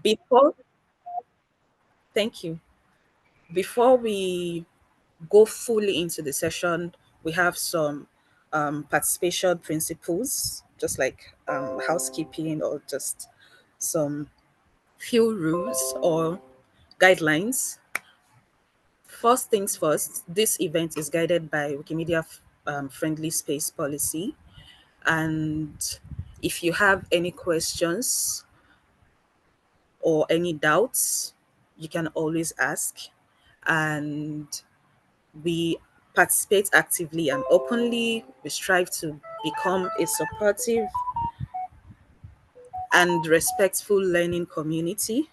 Before, thank you. Before we go fully into the session, we have some participation principles, just like housekeeping or just some few rules or guidelines. First things first, this event is guided by Wikimedia friendly space policy. And if you have any questions or any doubts, you can always ask. And we participate actively and openly. We strive to become a supportive and respectful learning community,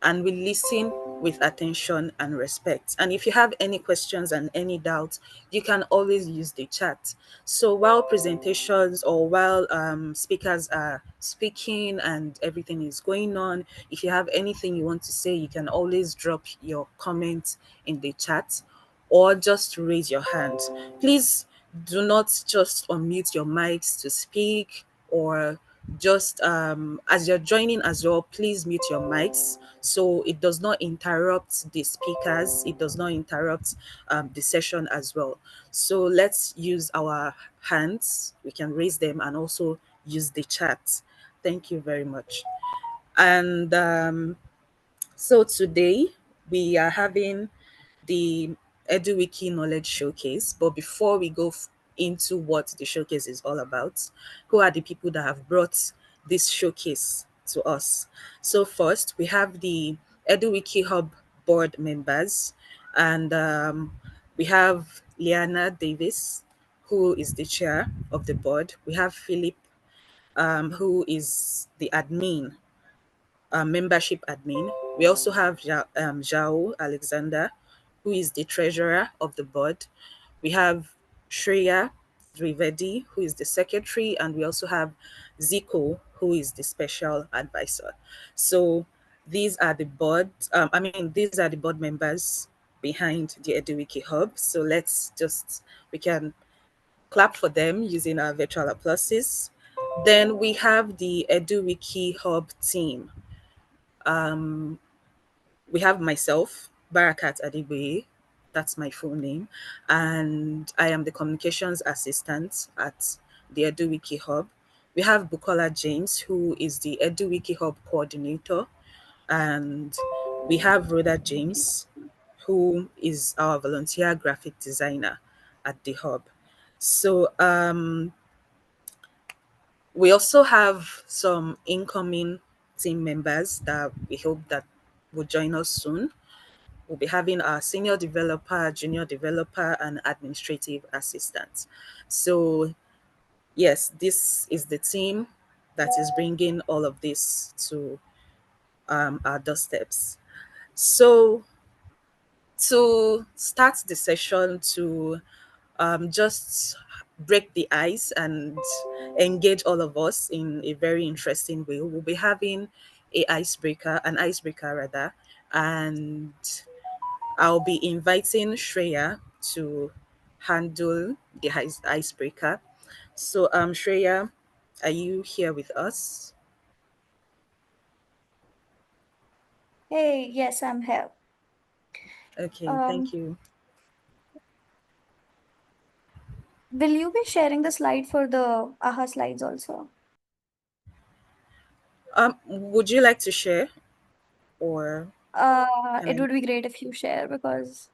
and we listen with attention and respect. And if you have any questions and any doubts, you can always use the chat. So while presentations or while speakers are speaking and everything is going on, if you have anything you want to say, you can always drop your comment in the chat or just raise your hand. Please do not just unmute your mics to speak, or just as you're joining as well, please mute your mics so it does not interrupt the speakers, it does not interrupt the session as well. So let's use our hands, we can raise them, and also use the chat. Thank you very much. And so today we are having the EduWiki Knowledge Showcase. But before we go into what the showcase is all about, who are the people that have brought this showcase to us? So first, we have the EduWiki Hub board members, and we have Liana Davis, who is the chair of the board. We have Philip, who is the admin, membership admin. We also have Zhao Alexander, who is the treasurer of the board. We have Shreya Trivedi, who is the secretary, and we also have Ziko, who is the special advisor. So these are the board. These are the board members behind the EduWiki Hub. So we can clap for them using our virtual applauses. Then we have the EduWiki Hub team. We have myself, Barakat Adiboye, that's my full name, and I am the communications assistant at the EduWiki Hub. We have Bukola James, who is the EduWiki Hub coordinator, and we have Rhoda James, who is our volunteer graphic designer at the Hub. So we also have some incoming team members that we hope that will join us soon. We'll be having our senior developer, junior developer, and administrative assistant. So, yes, this is the team that is bringing all of this to our doorsteps. So, to start the session, to just break the ice and engage all of us in a very interesting way, we'll be having an icebreaker rather, and I'll be inviting Shreya to handle the icebreaker. So, Shreya, are you here with us? Hey, yes, I'm here. Okay, thank Um, you. will you be sharing the slide for the AHA slides also? Would you like to share, or can It I? would be great if you share because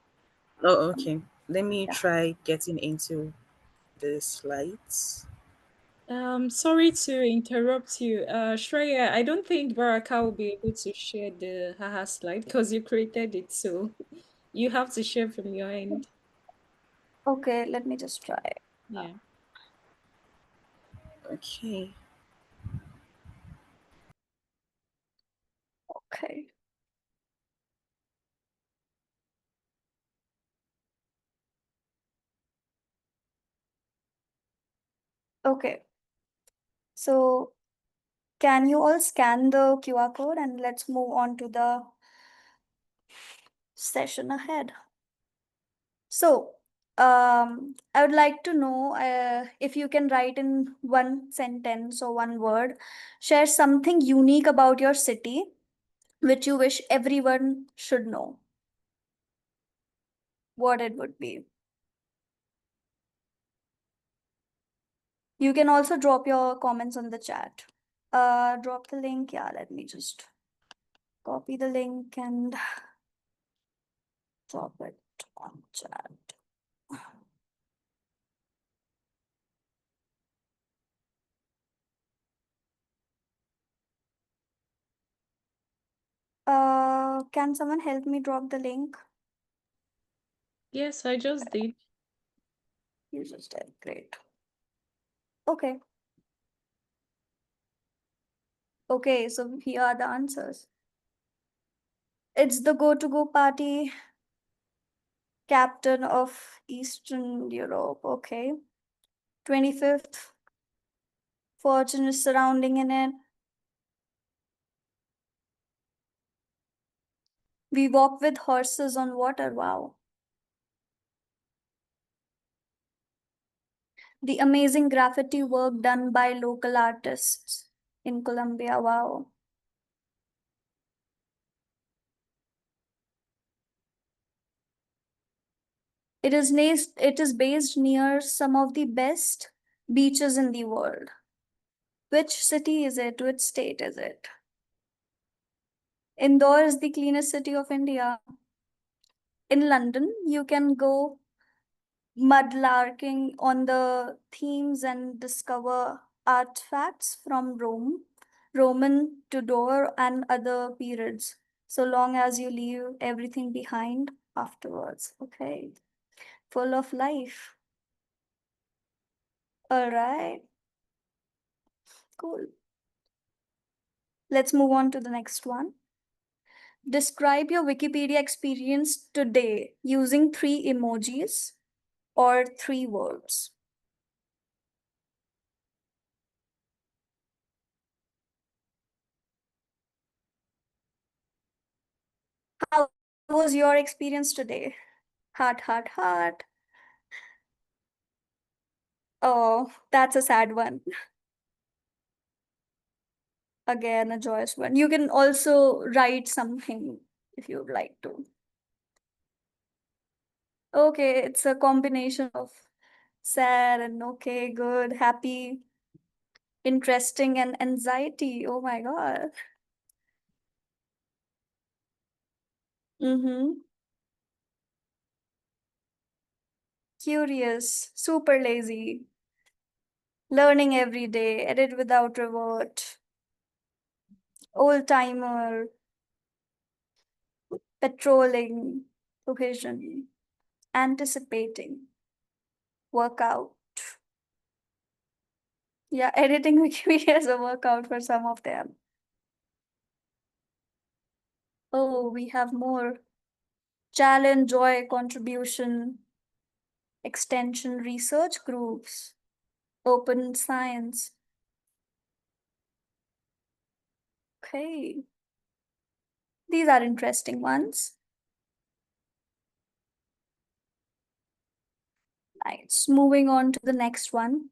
Oh, um, okay. Let me yeah. try getting into the slides. Sorry to interrupt you. Shreya, I don't think Baraka will be able to share the haha slide because you created it, so you have to share from your end. Okay, let me just try. Yeah. Okay. Okay. Okay. So can you all scan the QR code and let's move on to the session ahead. So I would like to know if you can write in one sentence or one word, share something unique about your city which you wish everyone should know. What it would be. You can also drop your comments on the chat. Drop the link. Yeah, let me just copy the link and drop it on chat. Can someone help me drop the link? Yes, I just did. You just did. Great. Okay. Okay, so here are the answers. It's the go to go party captain of Eastern Europe. Okay. 25th, fortune is surrounding in it. We walk with horses on water. Wow. The amazing graffiti work done by local artists in Colombia. Wow. It is based near some of the best beaches in the world. Which city is it? Which state is it? Indore is the cleanest city of India. In London, you can go mudlarking on the themes and discover artifacts from Rome, Roman, Tudor, and other periods, so long as you leave everything behind afterwards. Okay, full of life. All right, cool. Let's move on to the next one. Describe your Wikipedia experience today using three emojis or three words. How was your experience today? Heart, heart, heart. Oh, that's a sad one. Again, a joyous one. You can also write something if you'd like to. Okay, it's a combination of sad and okay, good, happy, interesting, and anxiety. Oh my God. Mm-hmm. Curious, super lazy, learning every day, edit without revert, old timer, patrolling, cohesion, anticipating, workout. Yeah, editing Wikipedia is a workout for some of them. Oh, we have more. Challenge, joy, contribution, extension, research groups, open science. Okay, these are interesting ones. Nice. Moving on to the next one.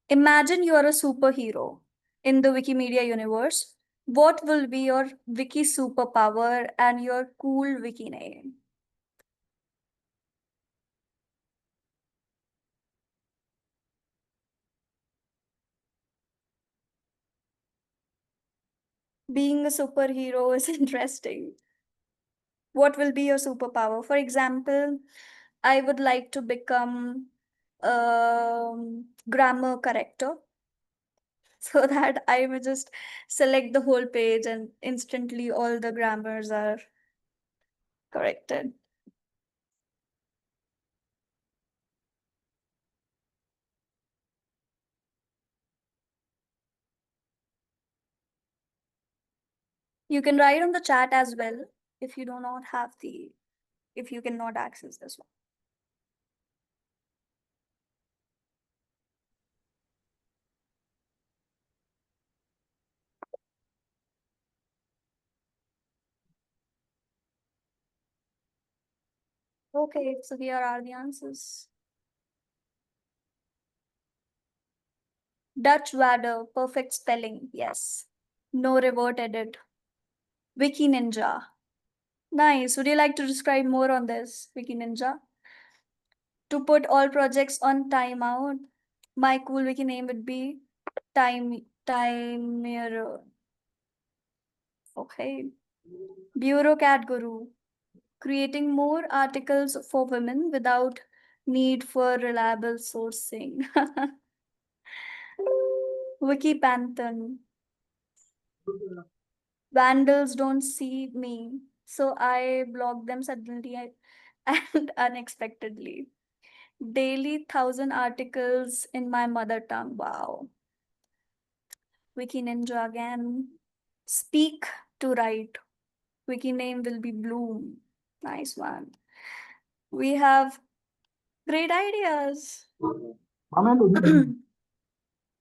Imagine you are a superhero in the Wikimedia universe. What will be your wiki superpower and your cool wiki name? Being a superhero is interesting. What will be your superpower? For example, I would like to become grammar corrector so that I will just select the whole page and instantly all the grammars are corrected. You can write on the chat as well if you do not have the if you cannot access this one. Okay, so here are the answers. Dutch Wader, perfect spelling, yes. No revert edit. Wiki Ninja. Nice. Would you like to describe more on this, Wiki Ninja? To put all projects on timeout, my cool wiki name would be Timer. Okay. Bureaucrat Guru. Creating more articles for women without need for reliable sourcing. Wiki Pantheon. Vandals don't see me, so I block them suddenly and unexpectedly. Daily 1,000 articles in my mother tongue. Wow. Wiki Ninja again. Speak to write. Wiki name will be Bloom. Nice one. We have great ideas.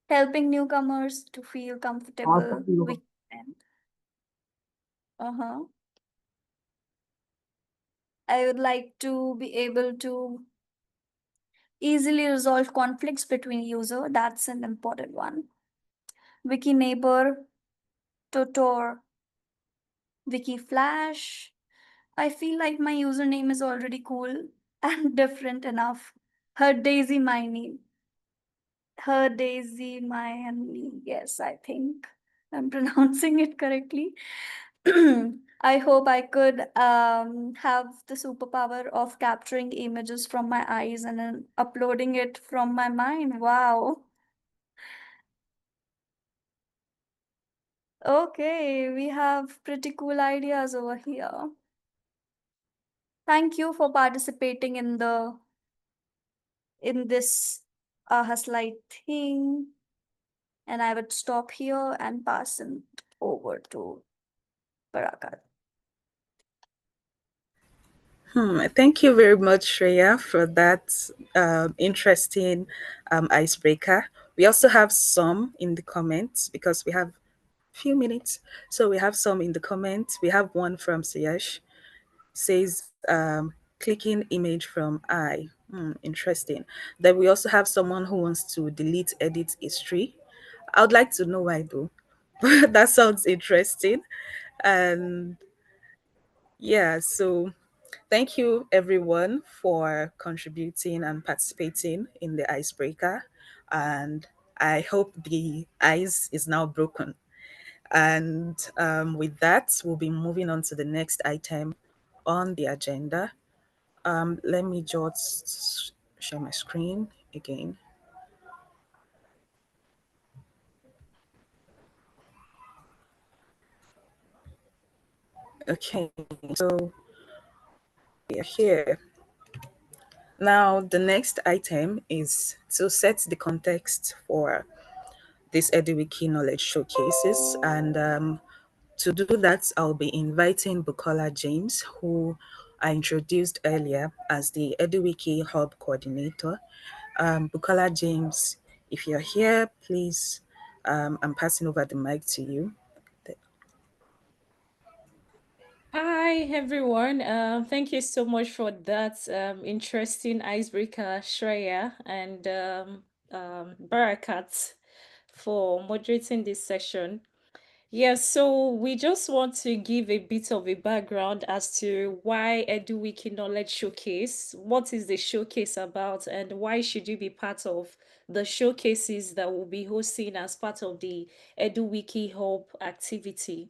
Helping newcomers to feel comfortable. Wiki. Uh-huh. I would like to be able to easily resolve conflicts between user. That's an important one. Wiki neighbor, tutor, wiki flash. I feel like my username is already cool and different enough. Her Daisy Miney. Her Daisy Miney. Yes, I think I'm pronouncing it correctly. I hope I could have the superpower of capturing images from my eyes and then uploading it from my mind. Wow. Okay, we have pretty cool ideas over here. Thank you for participating in this slide thing. And I would stop here and pass it over to Barakat. Thank you very much, Shreya, for that interesting icebreaker. We also have some in the comments because we have few minutes. So we have some in the comments. We have one from Siyash says clicking image from I. Interesting. Then we also have someone who wants to delete edit history. I would like to know why though. But that sounds interesting. And yeah, so thank you everyone for contributing and participating in the icebreaker. And I hope the ice is now broken. And with that, we'll be moving on to the next item on the agenda. Let me just share my screen again. Okay, so we are here. Now, the next item is to set the context for this EduWiki Knowledge Showcases. And to do that, I'll be inviting Bukola James, who I introduced earlier as the EduWiki Hub coordinator. Bukola James, if you're here, please, I'm passing over the mic to you. Hi everyone. Thank you so much for that interesting icebreaker, Shreya and Barakat, for moderating this session. Yes, so we just want to give a bit of a background as to why EduWiki Knowledge Showcase, what is the showcase about, and why should you be part of the showcases that we'll be hosting as part of the EduWiki Hub activity.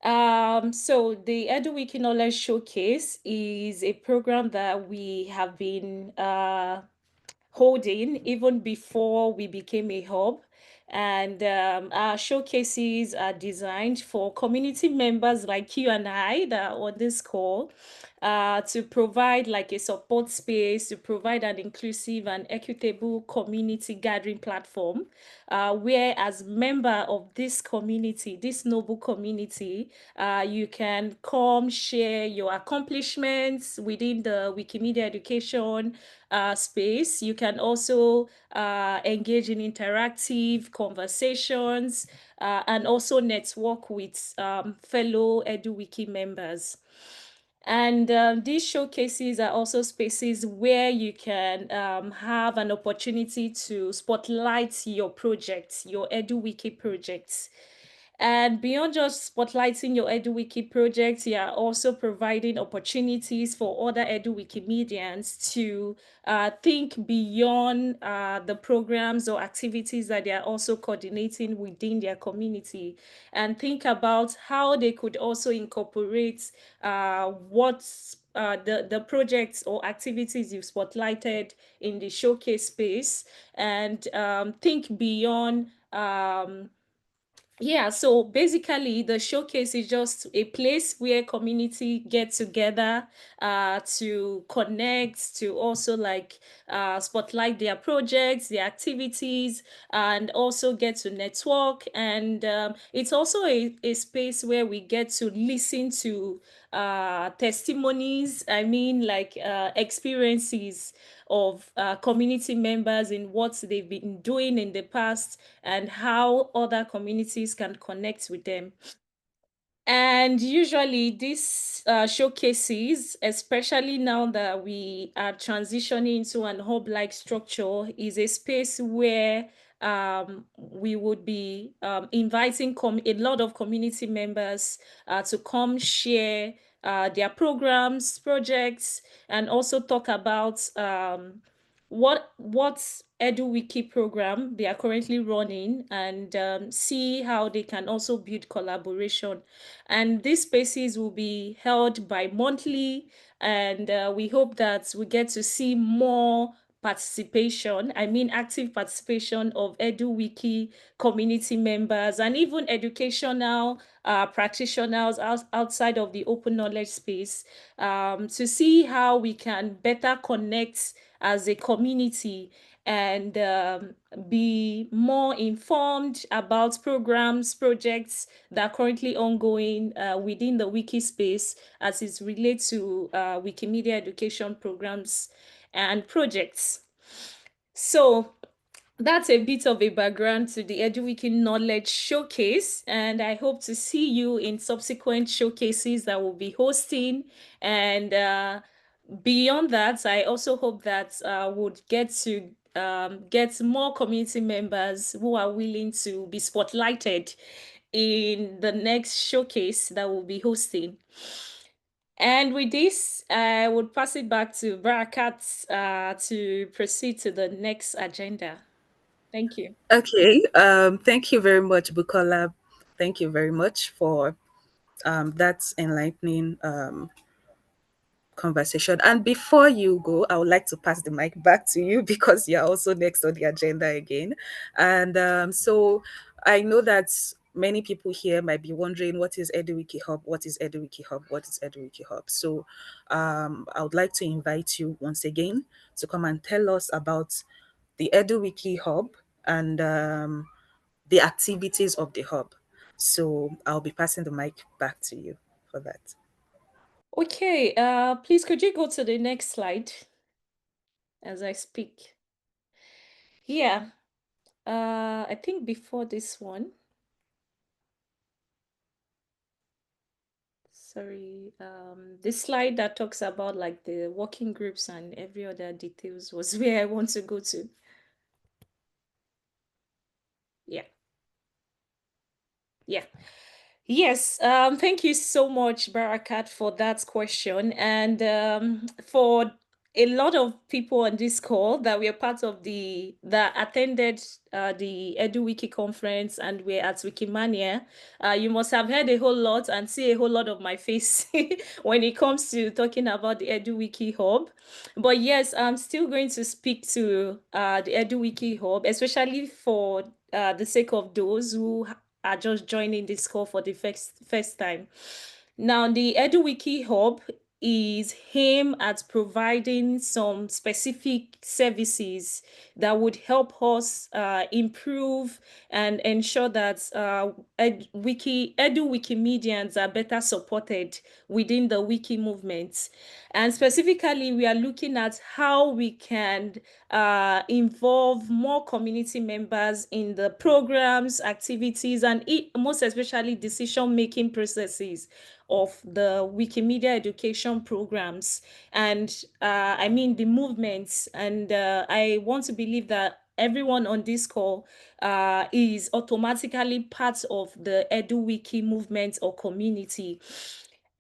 So the EduWiki Knowledge Showcase is a program that we have been holding even before we became a hub. And our showcases are designed for community members like you and I that are on this call, to provide like a support space, to provide an inclusive and equitable community gathering platform, where as member of this community, this noble community, you can come share your accomplishments within the Wikimedia education space. You can also engage in interactive conversations, and also network with fellow EduWiki members. And these showcases are also spaces where you can have an opportunity to spotlight your projects, your EduWiki projects. And beyond just spotlighting your EduWiki projects, you are also providing opportunities for other EduWikimedians to think beyond the programs or activities that they are also coordinating within their community, and think about how they could also incorporate the projects or activities you've spotlighted in the showcase space, and think beyond. Yeah, so basically the showcase is just a place where community get together to connect, to also like spotlight their projects, their activities, and also get to network. And it's also a space where we get to listen to testimonies, I mean like experiences of community members in what they've been doing in the past and how other communities can connect with them. And usually these showcases, especially now that we are transitioning into an hub-like structure, is a space where we would be inviting a lot of community members to come share their programs, projects, and also talk about what EduWiki program they are currently running, and see how they can also build collaboration. And these spaces will be held bi-monthly, and we hope that we get to see more participation, I mean active participation of EduWiki community members and even educational practitioners outside of the open knowledge space, to see how we can better connect as a community and be more informed about programs, projects that are currently ongoing within the wiki space as it relates to Wikimedia education programs and projects. So that's a bit of a background to the EduWiki Knowledge Showcase, and I hope to see you in subsequent showcases that we'll be hosting. And beyond that, I also hope that would get to get more community members who are willing to be spotlighted in the next showcase that we'll be hosting. And with this, I would pass it back to Barakat to proceed to the next agenda. Thank you. Okay. Thank you very much, Bukola. Thank you very much for that enlightening conversation. And before you go, I would like to pass the mic back to you because you're also next on the agenda again. And so I know that many people here might be wondering, what is EduWiki Hub? What is EduWiki Hub? What is EduWiki Hub? So I would like to invite you once again to come and tell us about the EduWiki Hub and the activities of the hub. So I'll be passing the mic back to you for that. Okay, please could you go to the next slide as I speak? Yeah, I think before this one, sorry, this slide that talks about like the working groups and every other details was where I want to go to. Yeah. Yeah. Yes, thank you so much, Barakat, for that question. And for a lot of people on this call that were part of that attended the EduWiki conference and we're at Wikimania, you must have heard a whole lot and see a whole lot of my face when it comes to talking about the EduWiki Hub. But yes, I'm still going to speak to the EduWiki Hub, especially for the sake of those who are just joining this call for the first time. Now, the EduWiki Hub is aimed at providing some specific services that would help us improve and ensure that EduWikimedians are better supported within the wiki movement. And specifically, we are looking at how we can involve more community members in the programs, activities, and most especially decision-making processes of the Wikimedia education education programs and I mean the movements. And I want to believe that everyone on this call is automatically part of the EduWiki movement or community.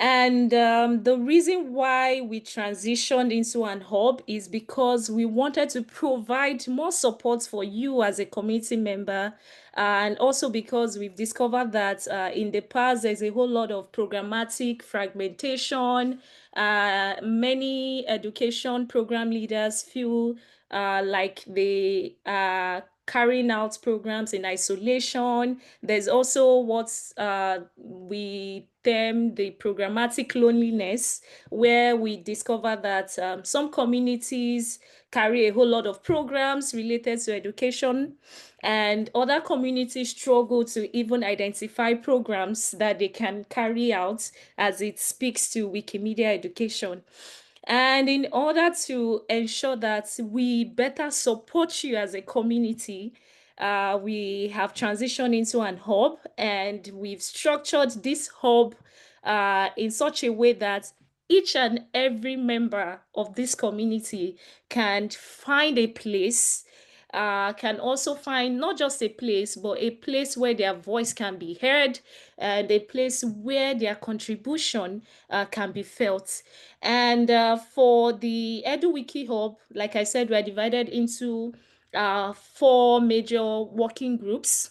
And the reason why we transitioned into an hub is because we wanted to provide more support for you as a community member. And also because we've discovered that in the past, there's a whole lot of programmatic fragmentation. Many education program leaders feel like they are carrying out programs in isolation. There's also what we term the programmatic loneliness, where we discover that some communities carry a whole lot of programs related to education, and other communities struggle to even identify programs that they can carry out as it speaks to Wikimedia education. And in order to ensure that we better support you as a community, we have transitioned into an hub, and we've structured this hub in such a way that each and every member of this community can find a place, can also find not just a place, but a place where their voice can be heard, and a place where their contribution can be felt. And for the EduWiki Hub, like I said, we're divided into 4 major working groups.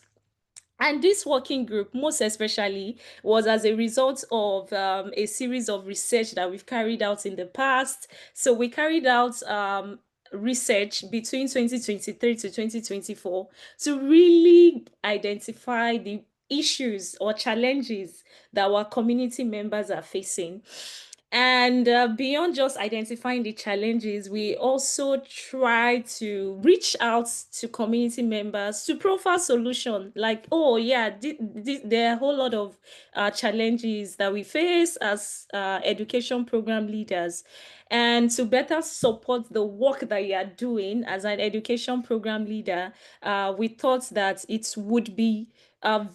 And this working group, most especially, was as a result of a series of research that we've carried out in the past. So we carried out research between 2023 to 2024 to really identify the issues or challenges that our community members are facing. And beyond just identifying the challenges, we also try to reach out to community members to profile solution. Like, oh yeah, there are a whole lot of challenges that we face as education program leaders. And to better support the work that you are doing as an education program leader, we thought that it would be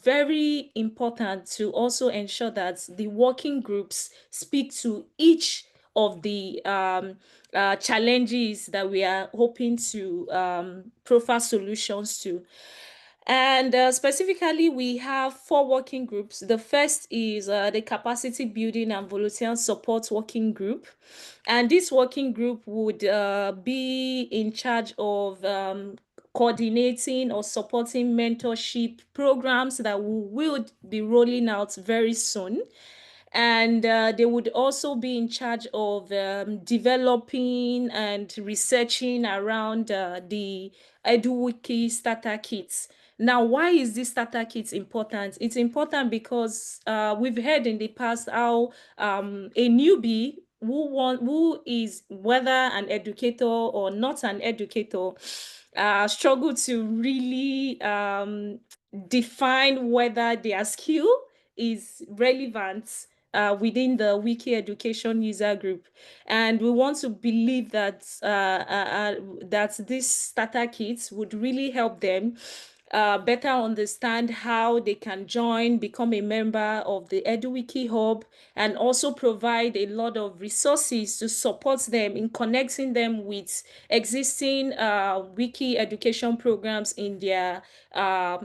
very important to also ensure that the working groups speak to each of the challenges that we are hoping to profile solutions to. And specifically, we have 4 working groups. The first is the Capacity Building and Volunteer Support Working Group. And this working group would be in charge of coordinating or supporting mentorship programs that we will be rolling out very soon. And they would also be in charge of developing and researching around the EduWiki starter kits. Now, why is this starter kit important? It's important because we've heard in the past how a newbie who is whether an educator or not an educator struggle to really define whether their skill is relevant within the Wiki Education user group. And we want to believe that that this starter kits would really help them better understand how they can join, become a member of the EduWiki Hub, and also provide a lot of resources to support them in connecting them with existing Wiki education programs in their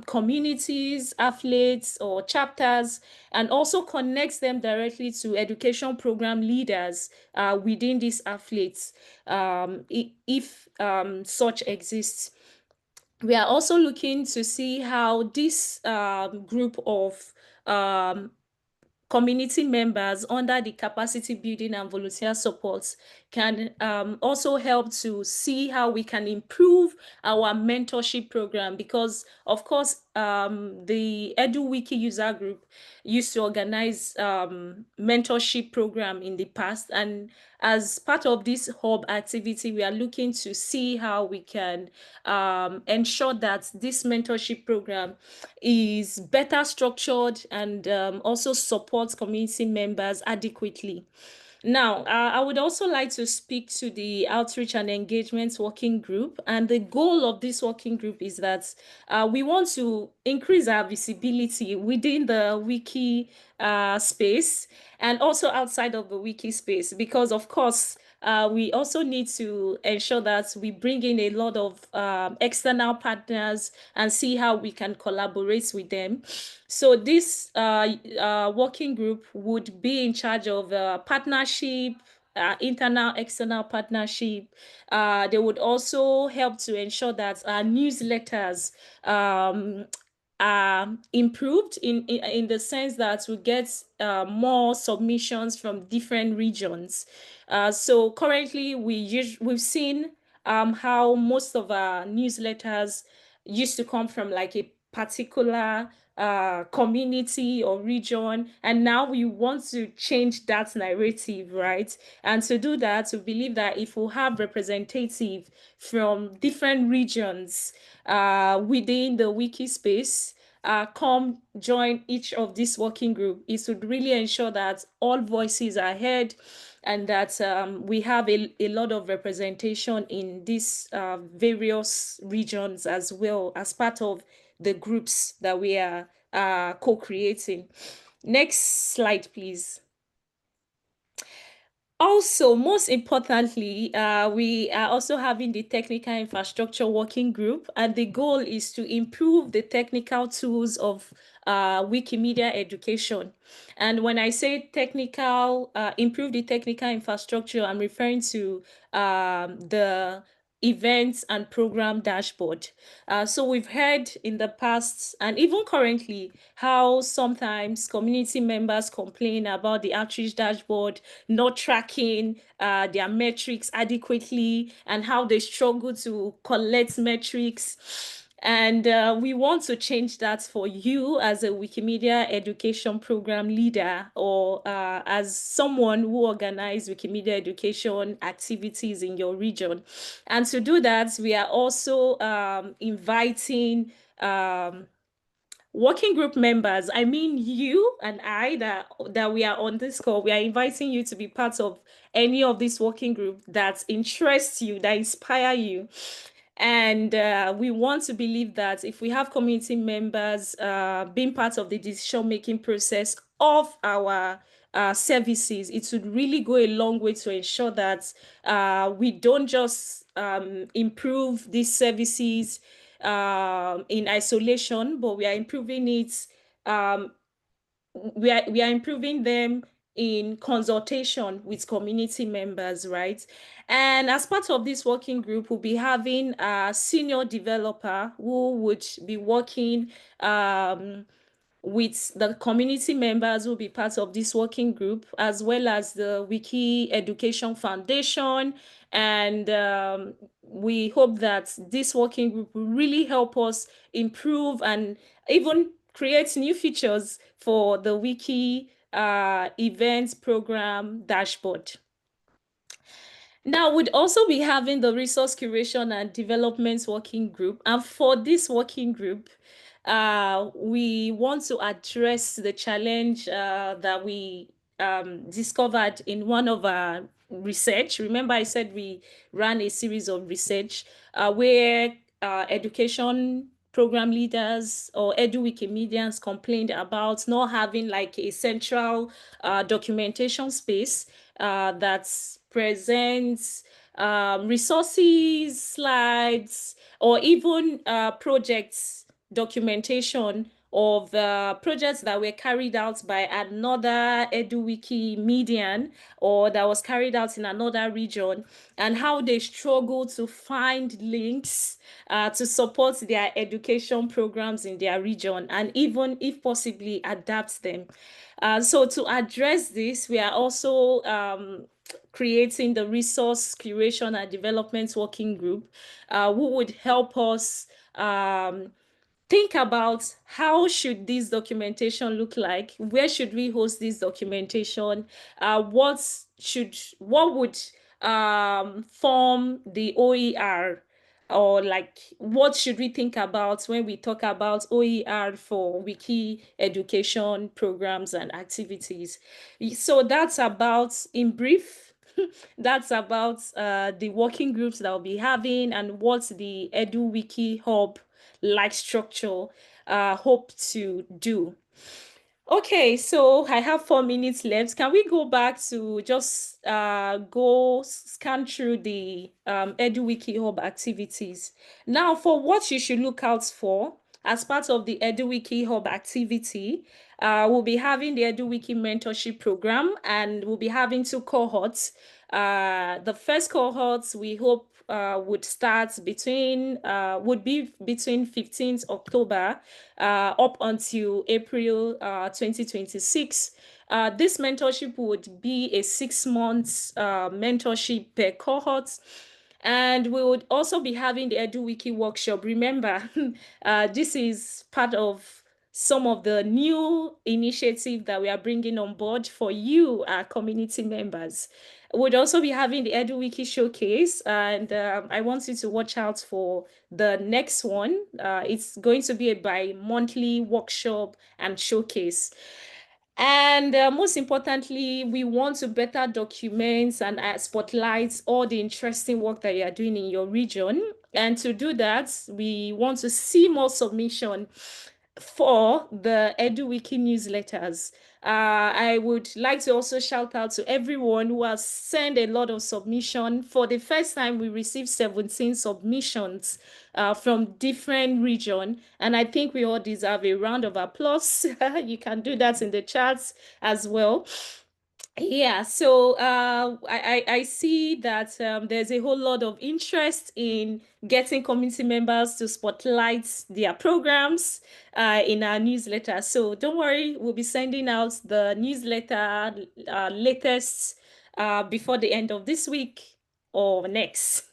communities, affiliates, or chapters, and also connects them directly to education program leaders within these affiliates, if such exists. We are also looking to see how this group of community members under the capacity building and volunteer support can also help to see how we can improve our mentorship program, because of course the EduWiki user group used to organize mentorship program in the past, and as part of this hub activity, we are looking to see how we can ensure that this mentorship program is better structured and also supports community members adequately. Now, I would also like to speak to the outreach and engagement working group. And the goal of this working group is that we want to increase our visibility within the wiki space and also outside of the wiki space, because of course, we also need to ensure that we bring in a lot of external partners and see how we can collaborate with them. So this working group would be in charge of partnership, internal, external partnership. They would also help to ensure that our newsletters are improved in the sense that we get more submissions from different regions. So currently we've seen how most of our newsletters used to come from like a particular community or region, and now we want to change that narrative, right? And to do that, we believe that if we have representative from different regions within the wiki space come join each of these working group, it would really ensure that all voices are heard and that we have a lot of representation in these various regions as well as part of the groups that we are co-creating. Next slide, please. Also, most importantly, we are also having the technical infrastructure working group, and the goal is to improve the technical tools of Wikimedia education. And when I say technical, improve the technical infrastructure, I'm referring to the events and program dashboard. So we've heard in the past and even currently how sometimes community members complain about the outreach dashboard not tracking their metrics adequately and how they struggle to collect metrics. And we want to change that for you as a Wikimedia education program leader or as someone who organizes Wikimedia education activities in your region. And to do that, we are also inviting working group members, I mean you and I that we are on this call, we are inviting you to be part of any of this working group that interests you, that inspire you. And we want to believe that if we have community members being part of the decision-making process of our services, it would really go a long way to ensure that we don't just improve these services in isolation, but we are improving it. We are improving them in consultation with community members, right? And as part of this working group, we'll be having a senior developer who would be working with the community members who will be part of this working group, as well as the Wiki Education Foundation. And we hope that this working group will really help us improve and even create new features for the Wiki events program dashboard. Now, we'd also be having the resource curation and development working group. And for this working group, we want to address the challenge that we discovered in one of our research. Remember, I said we ran a series of research where education program leaders or EduWiki complained about not having like a central documentation space that presents resources, slides, or even projects documentation of projects that were carried out by another EduWiki median or that was carried out in another region, and how they struggle to find links to support their education programs in their region and even, if possibly, adapt them. So to address this, we are also creating the resource curation and development working group who would help us think about how should this documentation look like, where should we host this documentation, what would form the OER, or like what should we think about when we talk about OER for wiki education programs and activities. So that's about, in brief, that's about the working groups that we'll be having and what the EduWiki Hub like structure hope to do. Okay, so I have 4 minutes left. Can we go back to just go scan through the EduWiki Hub activities? Now, for what you should look out for as part of the EduWiki Hub activity, we'll be having the EduWiki mentorship program, and we'll be having 2 cohorts. The first cohort we hope would be between 15th October up until April 2026. This mentorship would be a 6 months mentorship per cohort. And we would also be having the EduWiki workshop. Remember, this is part of some of the new initiatives that we are bringing on board for you, our community members. We'd also be having the EduWiki Showcase, and I want you to watch out for the next one. It's going to be a bi-monthly workshop and showcase. And most importantly, we want to better document and spotlight all the interesting work that you are doing in your region. And to do that, we want to see more submission for the EduWiki newsletters. I would like to also shout out to everyone who has sent a lot of submission. For the first time, we received 17 submissions from different regions, and I think we all deserve a round of applause. You can do that in the chats as well. Yeah, so I see that there's a whole lot of interest in getting community members to spotlight their programs in our newsletter. So don't worry, we'll be sending out the newsletter latest before the end of this week or next.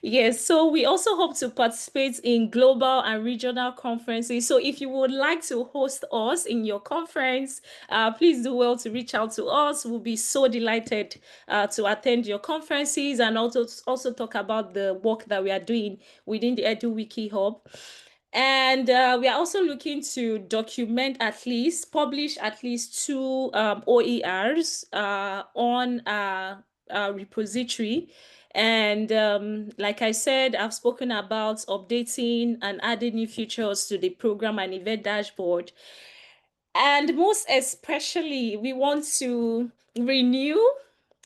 Yes, so we also hope to participate in global and regional conferences. So if you would like to host us in your conference, please do well to reach out to us. We'll be so delighted to attend your conferences and also talk about the work that we are doing within the EduWiki Hub. And we are also looking to publish at least 2 OERs on our repository. And like I said, I've spoken about updating and adding new features to the program and event dashboard. And most especially, we want to renew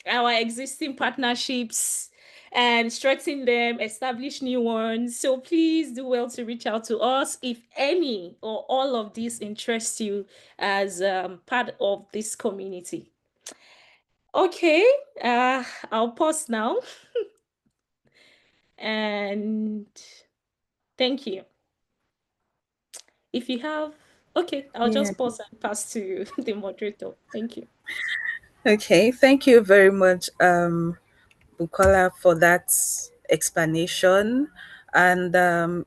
our existing partnerships and strengthen them, establish new ones. So please do well to reach out to us if any or all of these interest you as part of this community. Okay, I'll pause now. And thank you. If you have, okay, I'll Yeah. just pause and pass to the moderator. Thank you. Okay, thank you very much, Bukola, for that explanation. And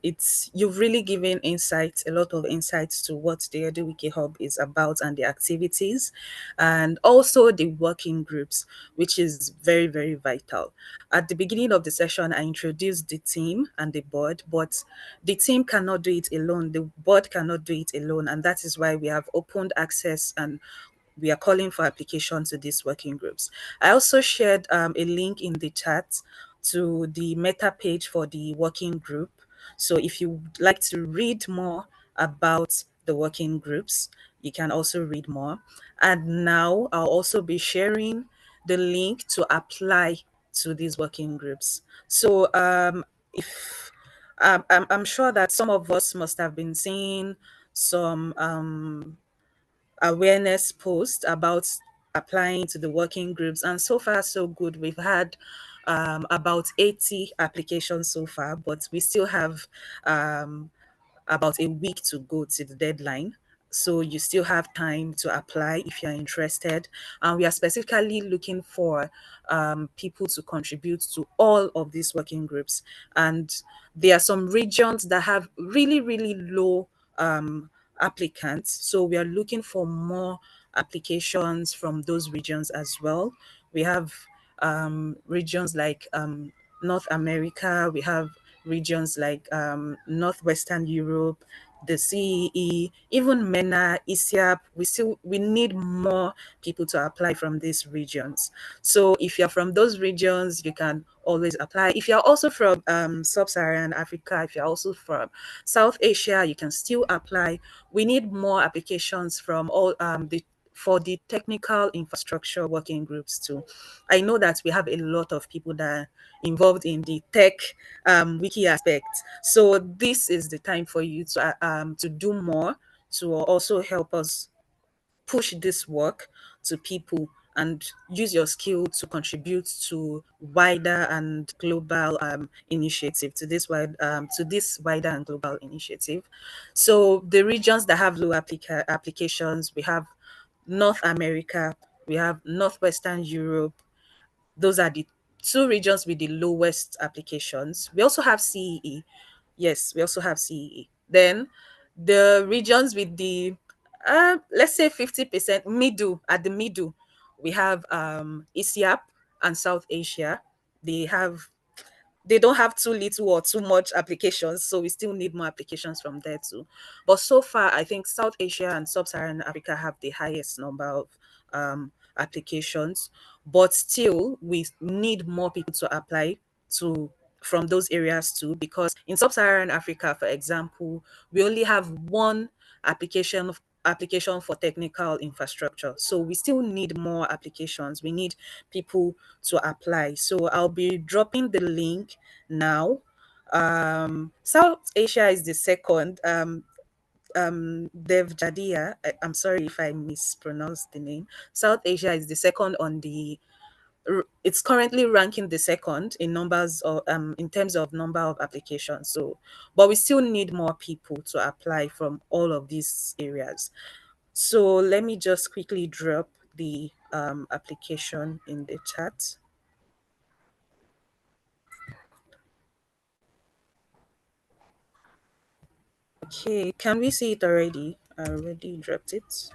it's you've really given insights, a lot of insights to what the EduWiki Hub is about and the activities, and also the working groups, which is very, very vital. At the beginning of the session, I introduced the team and the board, but the team cannot do it alone. The board cannot do it alone, and that is why we have opened access and we are calling for application to these working groups. I also shared a link in the chat to the meta page for the working group. So if you would like to read more about the working groups, you can also read more. And now I'll also be sharing the link to apply to these working groups. So if I'm sure that some of us must have been seeing some awareness post about applying to the working groups, and so far so good. We've had about 80 applications so far, but we still have about a week to go to the deadline. So you still have time to apply if you're interested. And we are specifically looking for people to contribute to all of these working groups. And there are some regions that have really, really low applicants. So we are looking for more applications from those regions as well. We have regions like North America, we have regions like Northwestern Europe, the CEE, even MENA, ISIAP. We need more people to apply from these regions. So if you're from those regions, you can always apply. If you're also from Sub-Saharan Africa, if you're also from South Asia, you can still apply. We need more applications from all for the technical infrastructure working groups too. I know that we have a lot of people that are involved in the tech wiki aspect. So this is the time for you to do more, to also help us push this work to people and use your skill to contribute to wider and global initiative, to this wider and global initiative. So the regions that have low applications, we have North America, we have Northwestern Europe. Those are the two regions with the lowest applications. We also have CEE. Yes, we also have CEE. Then the regions with the let's say 50% middle, at the middle, we have ISIAP and South Asia. They don't have too little or too much applications, so we still need more applications from there too. But so far, I think South Asia and Sub-Saharan Africa have the highest number of applications, but still we need more people to apply to from those areas too, because in Sub-Saharan Africa, for example, we only have one application for technical infrastructure. So we still need more applications. We need people to apply. So I'll be dropping the link now. South Asia is the second. Dev Jadia, I'm sorry if I mispronounced the name. South Asia is the second on the. It's currently ranking the second in numbers or in terms of number of applications. So, but we still need more people to apply from all of these areas. So let me just quickly drop the application in the chat. Okay, can we see it already? I already dropped it.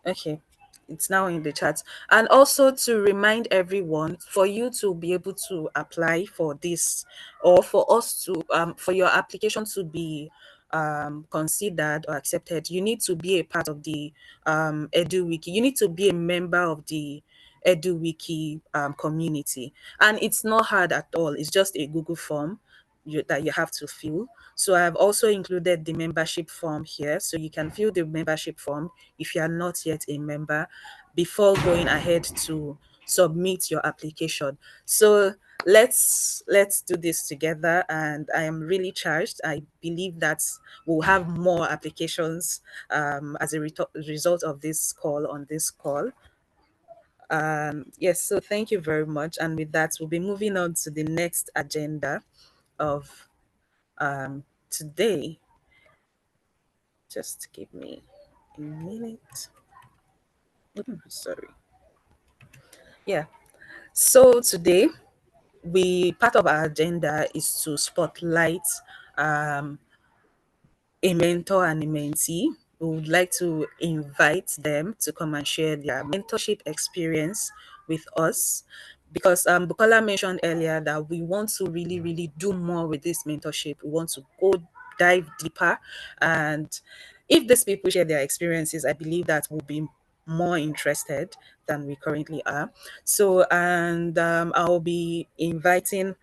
Okay, it's now in the chat. And also to remind everyone, for you to be able to apply for this, or for us to for your application to be considered or accepted, you need to be a part of the EduWiki. You need to be a member of the EduWiki community, and it's not hard at all. It's just a Google form that you have to fill. So I've also included the membership form here, so you can fill the membership form if you are not yet a member before going ahead to submit your application. So let's do this together, and I am really charged. I believe that we'll have more applications as a result of this call on this call. Yes, so thank you very much, and with that we'll be moving on to the next agenda of today. Just give me a minute. Sorry. Yeah. So today, part of our agenda is to spotlight um, a mentor and a mentee. We would like to invite them to come and share their mentorship experience with us, because Bukola mentioned earlier that we want to really, really do more with this mentorship. We want to go dive deeper, and if these people share their experiences, I believe that we'll be more interested than we currently are. So, and I'll be inviting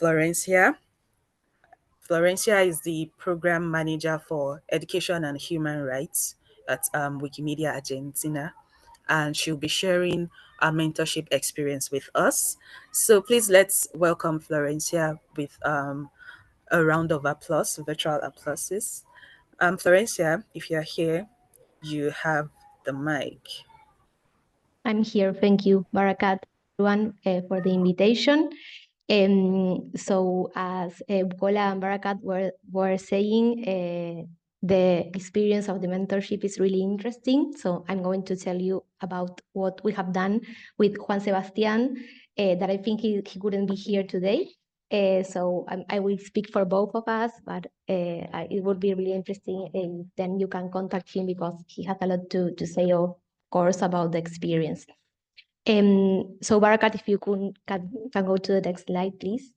Florencia. Florencia is the program manager for education and human rights at Wikimedia Argentina, and she'll be sharing a mentorship experience with us. So please let's welcome Florencia with a round of applause, virtual applauses. Florencia, if you're here, you have the mic. I'm here. Thank you, Barakat, everyone, for the invitation. So as Bukola and Barakat were saying, the experience of the mentorship is really interesting. So I'm going to tell you about what we have done with Juan Sebastian, that I think he couldn't be here today. So I will speak for both of us, but it would be really interesting. And then you can contact him because he has a lot to say, of course, about the experience. So Barakat, if you can go to the next slide, please.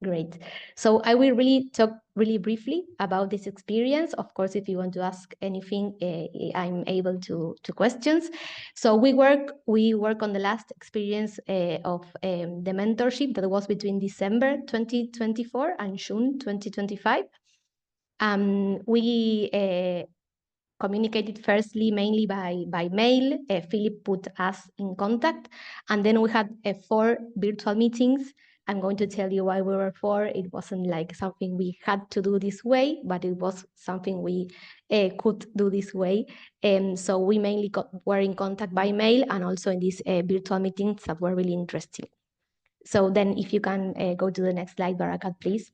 Great. So I will really talk really briefly about this experience. Of course, if you want to ask anything, I'm able to questions. So we work on the last experience of the mentorship that was between December 2024 and June 2025. We communicated firstly mainly by mail. Philip put us in contact, and then we had 4 virtual meetings. I'm going to tell you why we were 4. It wasn't like something we had to do this way, but it was something we could do this way. So we mainly were in contact by mail and also in these virtual meetings that were really interesting. So then if you can go to the next slide, Barakat, please.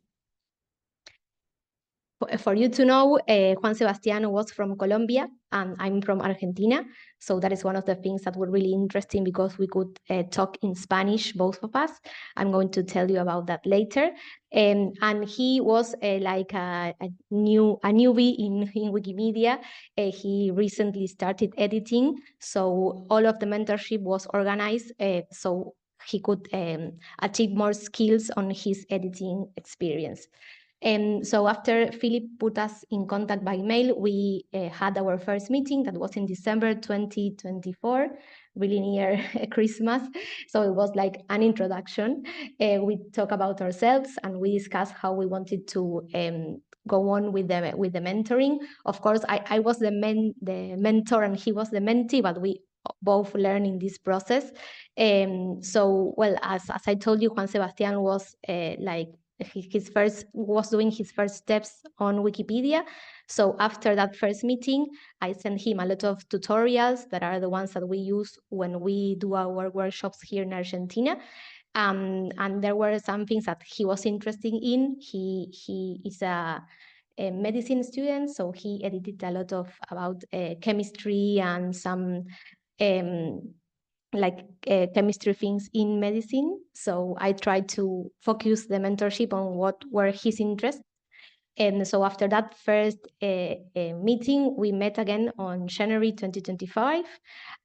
For you to know, Juan Sebastián was from Colombia and I'm from Argentina. So that is one of the things that were really interesting because we could talk in Spanish, both of us. I'm going to tell you about that later. And he was like a newbie in Wikimedia. He recently started editing. So all of the mentorship was organized so he could achieve more skills on his editing experience. So after Philip put us in contact by mail, we had our first meeting that was in December 2024, really near Christmas. So it was like an introduction. We talked about ourselves and we discussed how we wanted to go on with the mentoring. Of course, I was the mentor and he was the mentee, but we both learned in this process. So, well, as I told you, Juan Sebastián was like was doing his first steps on Wikipedia. So after that first meeting, I sent him a lot of tutorials that are the ones that we use when we do our workshops here in Argentina. And there were some things that he was interested in. He is a medicine student, so he edited a lot about chemistry and some chemistry things in medicine. So I tried to focus the mentorship on what were his interests. And so after that first meeting, we met again on January 2025.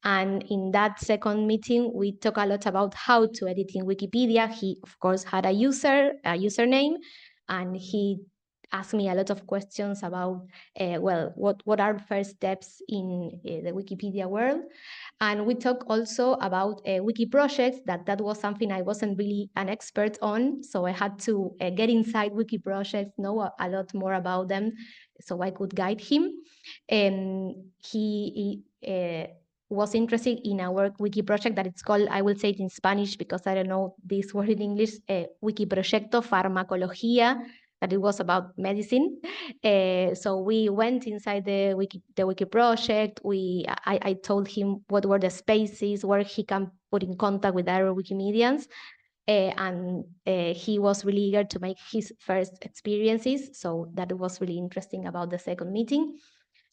And in that second meeting, we talked a lot about how to edit in Wikipedia. He, of course, had a username, and he asked me a lot of questions about, what are first steps in the Wikipedia world. And we talk also about wiki projects, that was something I wasn't really an expert on. So I had to get inside wiki projects, know a lot more about them so I could guide him. And he was interested in our wiki project that it's called, I will say it in Spanish because I don't know this word in English, Wiki Proyecto Farmacología, that it was about medicine. So we went inside the wiki project. I told him what were the spaces where he can put in contact with other Wikimedians. And he was really eager to make his first experiences. So that was really interesting about the second meeting.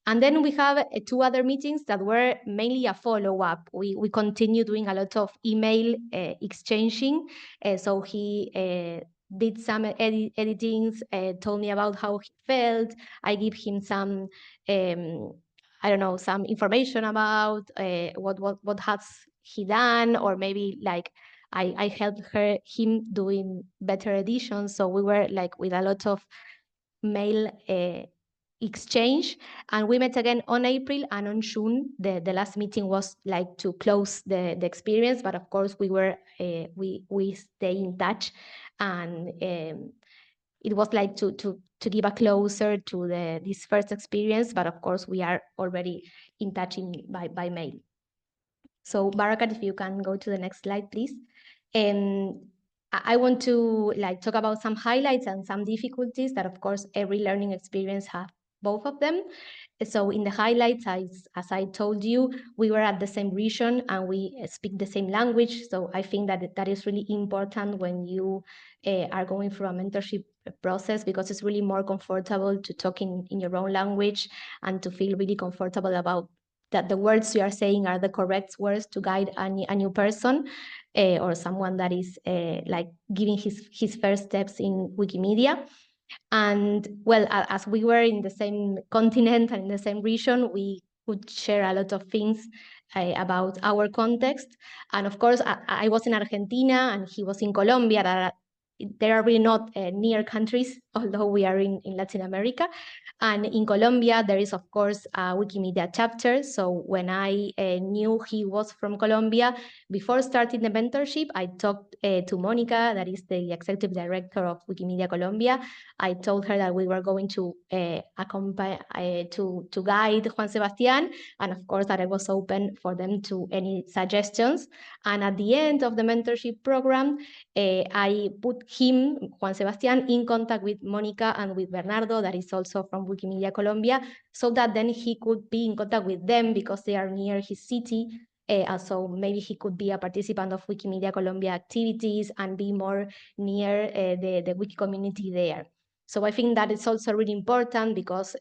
And then we have 2 other meetings that were mainly a follow-up. We continue doing a lot of email exchanging. So he did some editings, told me about how he felt. I give him some, I don't know, some information about what has he done, or maybe like I helped him doing better editions. So we were like with a lot of mail exchange, and we met again on April, and on June the last meeting was like to close the experience. But of course we were we stay in touch, and it was like to give a closer to this first experience. But of course we are already in touch by mail. So Barakat, if you can go to the next slide, please. I want to like talk about some highlights and some difficulties that of course every learning experience have, both of them. So in the highlights, as I told you, we were at the same region and we speak the same language. So I think that is really important when you are going through a mentorship process, because it's really more comfortable to talk in your own language and to feel really comfortable about that the words you are saying are the correct words to guide a new person or someone that is like giving his first steps in Wikimedia. And well, as we were in the same continent and in the same region, we could share a lot of things about our context. And of course, I was in Argentina and he was in Colombia. That there are really not near countries, although we are in Latin America. And in Colombia, there is, of course, a Wikimedia chapter. So when I knew he was from Colombia, before starting the mentorship, I talked to Monica, that is the executive director of Wikimedia Colombia. I told her that we were going to accompany, to guide Juan Sebastián, and of course that I was open for them to any suggestions. And at the end of the mentorship program, I put him, Juan Sebastián, in contact with Monica and with Bernardo, that is also from Wikimedia Colombia, so that then he could be in contact with them because they are near his city. So maybe he could be a participant of Wikimedia Colombia activities and be more near the Wiki community there. So I think that it's also really important because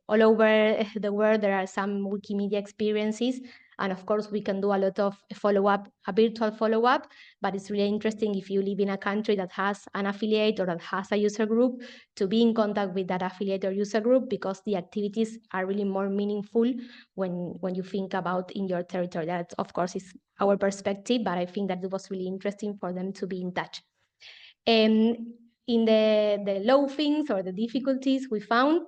all over the world there are some Wikimedia experiences, and of course we can do a lot of follow-up, a virtual follow-up, but it's really interesting if you live in a country that has an affiliate or that has a user group to be in contact with that affiliate or user group, because the activities are really more meaningful when you think about in your territory. That of course is our perspective, but I think that it was really interesting for them to be in touch. In the low things or the difficulties we found,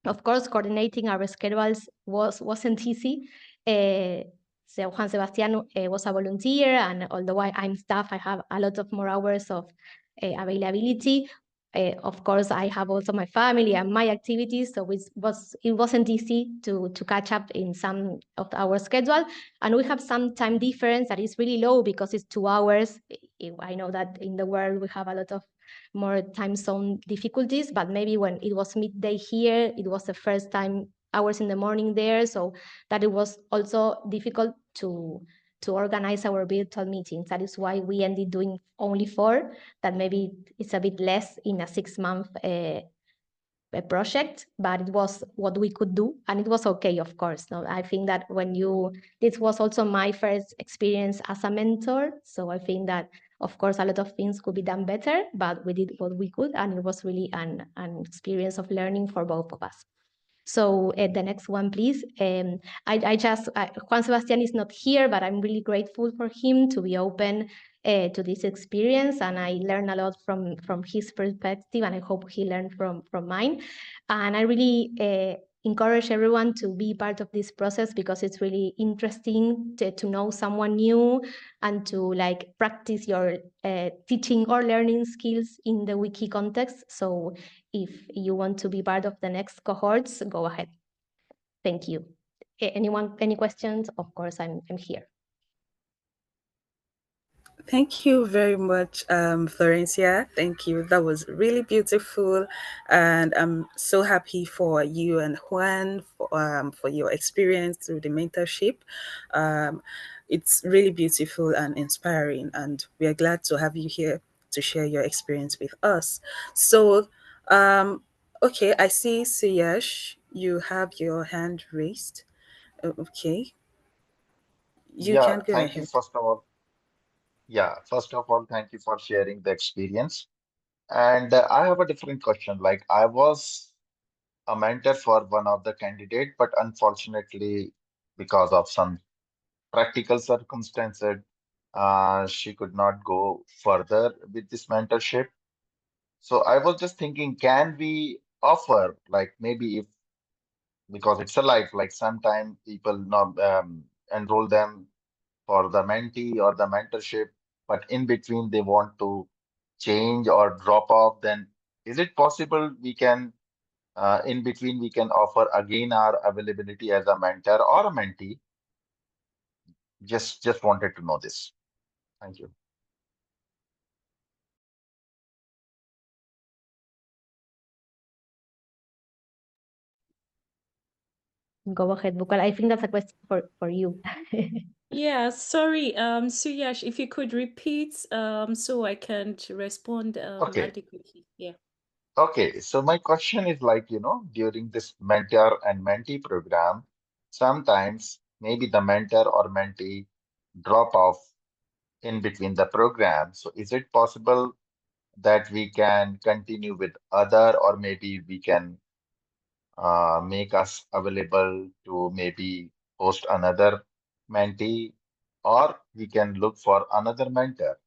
of course, coordinating our schedules wasn't easy. So Juan Sebastián was a volunteer, and although I'm staff, I have a lot of more hours of availability. Of course, I have also my family and my activities, so it wasn't easy to catch up in some of our schedule. And we have some time difference that is really low because it's 2 hours. I know that in the world we have a lot of more time zone difficulties, but maybe when it was midday here, it was the first time hours in the morning there, so that it was also difficult to organize our virtual meetings. That is why we ended doing only 4, that maybe it's a bit less in a 6-month a project, but it was what we could do, and it was okay, of course. No, I think that this was also my first experience as a mentor, so I think that of course a lot of things could be done better, but we did what we could, and it was really an experience of learning for both of us. So the next one, please. Juan Sebastián is not here, but I'm really grateful for him to be open to this experience, and I learned a lot from his perspective, and I hope he learned from mine. And I really encourage everyone to be part of this process because it's really interesting to know someone new and to practice your teaching or learning skills in the wiki context. So if you want to be part of the next cohorts, go ahead. Thank you. Anyone, any questions? Of course, I'm here. Thank you very much, Florencia. Thank you. That was really beautiful. And I'm so happy for you and Juan for your experience through the mentorship. It's really beautiful and inspiring. And we are glad to have you here to share your experience with us. So, okay, I see, Siyash, you have your hand raised. Okay, you can Yeah, go thank you. ahead. First of all, thank you for sharing the experience. And I have a different question. Like I was a mentor for one of the candidate, but unfortunately, because of some practical circumstances, she could not go further with this mentorship. So I was just thinking, can we offer like maybe if because it's a life, like sometime people not enroll them for the mentee or the mentorship, but in between they want to change or drop off, then is it possible we can, in between, we can offer again our availability as a mentor or a mentee? Just wanted to know this. Thank you. Go ahead, Bukal. I think that's a question for you. Yeah, sorry, Suyash, if you could repeat, so I can respond Okay. adequately. Yeah. Okay. So my question is like, during this mentor and mentee program, sometimes maybe the mentor or mentee drop off in between the program. So is it possible that we can continue with other, or maybe we can make us available to maybe host another mentee, or we can look for another mentor?